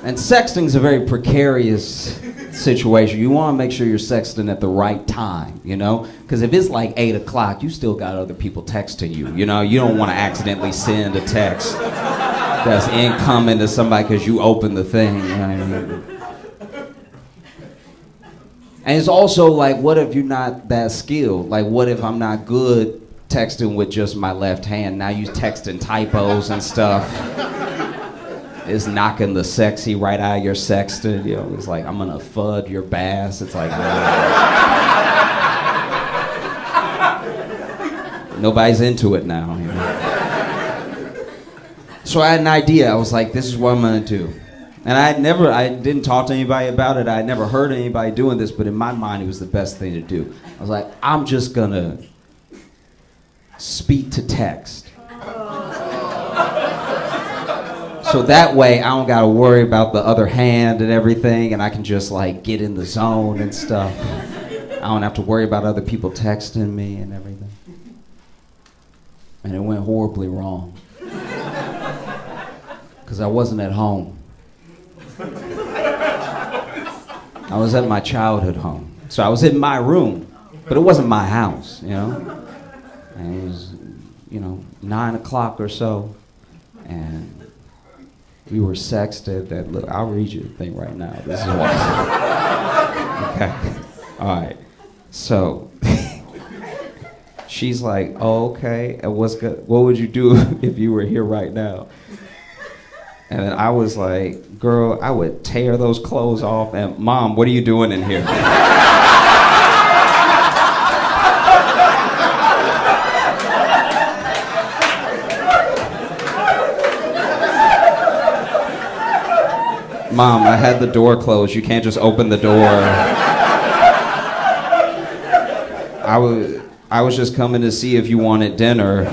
And sexting's a very precarious situation. You want to make sure you're sexting at the right time, you know? Because if it's like 8 o'clock, you still got other people texting you, you know? You don't want to accidentally send a text that's incoming to somebody because you opened the thing, you know what I mean? And it's also like, what if you're not that skilled? Like, what if I'm not good texting with just my left hand? Now you texting typos and stuff. It's knocking the sexy right out of your sexting. You know, it's like, I'm gonna fud your bass. It's like, nobody's into it now. You know? So I had an idea. I was like, this is what I'm gonna do. And I didn't talk to anybody about it. I had never heard anybody doing this, but in my mind, it was the best thing to do. I was like, I'm just gonna speak to text. So that way, I don't gotta worry about the other hand and everything, and I can just like get in the zone and stuff. I don't have to worry about other people texting me and everything. And it went horribly wrong. Because I wasn't at home. I was at my childhood home. So I was in my room, but it wasn't my house, you know? And it was, 9 o'clock or so, and we were sexted. Look, I'll read you the thing right now. This is what. Okay. All right. So she's like, "Oh, okay. And what would you do if you were here right now?" And then I was like, "Girl, I would tear those clothes off." And Mom, what are you doing in here? Mom, I had the door closed. You can't just open the door. I was just coming to see if you wanted dinner.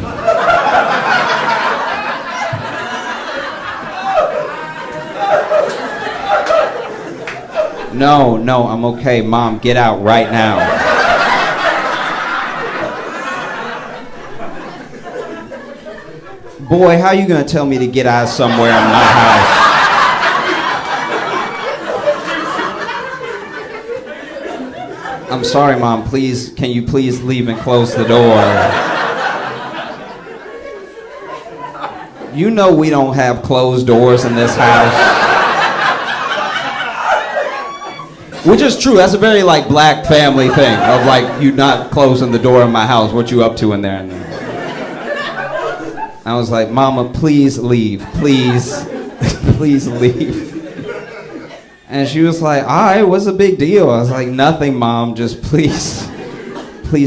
No, I'm okay. Mom, get out right now. Boy, how you gonna tell me to get out somewhere in my house? I'm sorry, Mom, please, can you please leave and close the door? You know we don't have closed doors in this house. Which is true, that's a very like black family thing of like you not closing the door in my house. What you up to in there? I was like, Mama, please leave, please, please leave. And she was like, all right, what's the big deal? I was like, nothing, Mom, just please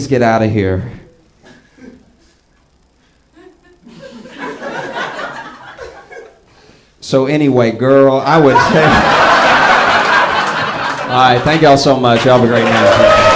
get out of here. So anyway, girl, I would say, all right, thank y'all so much. Y'all have a great night.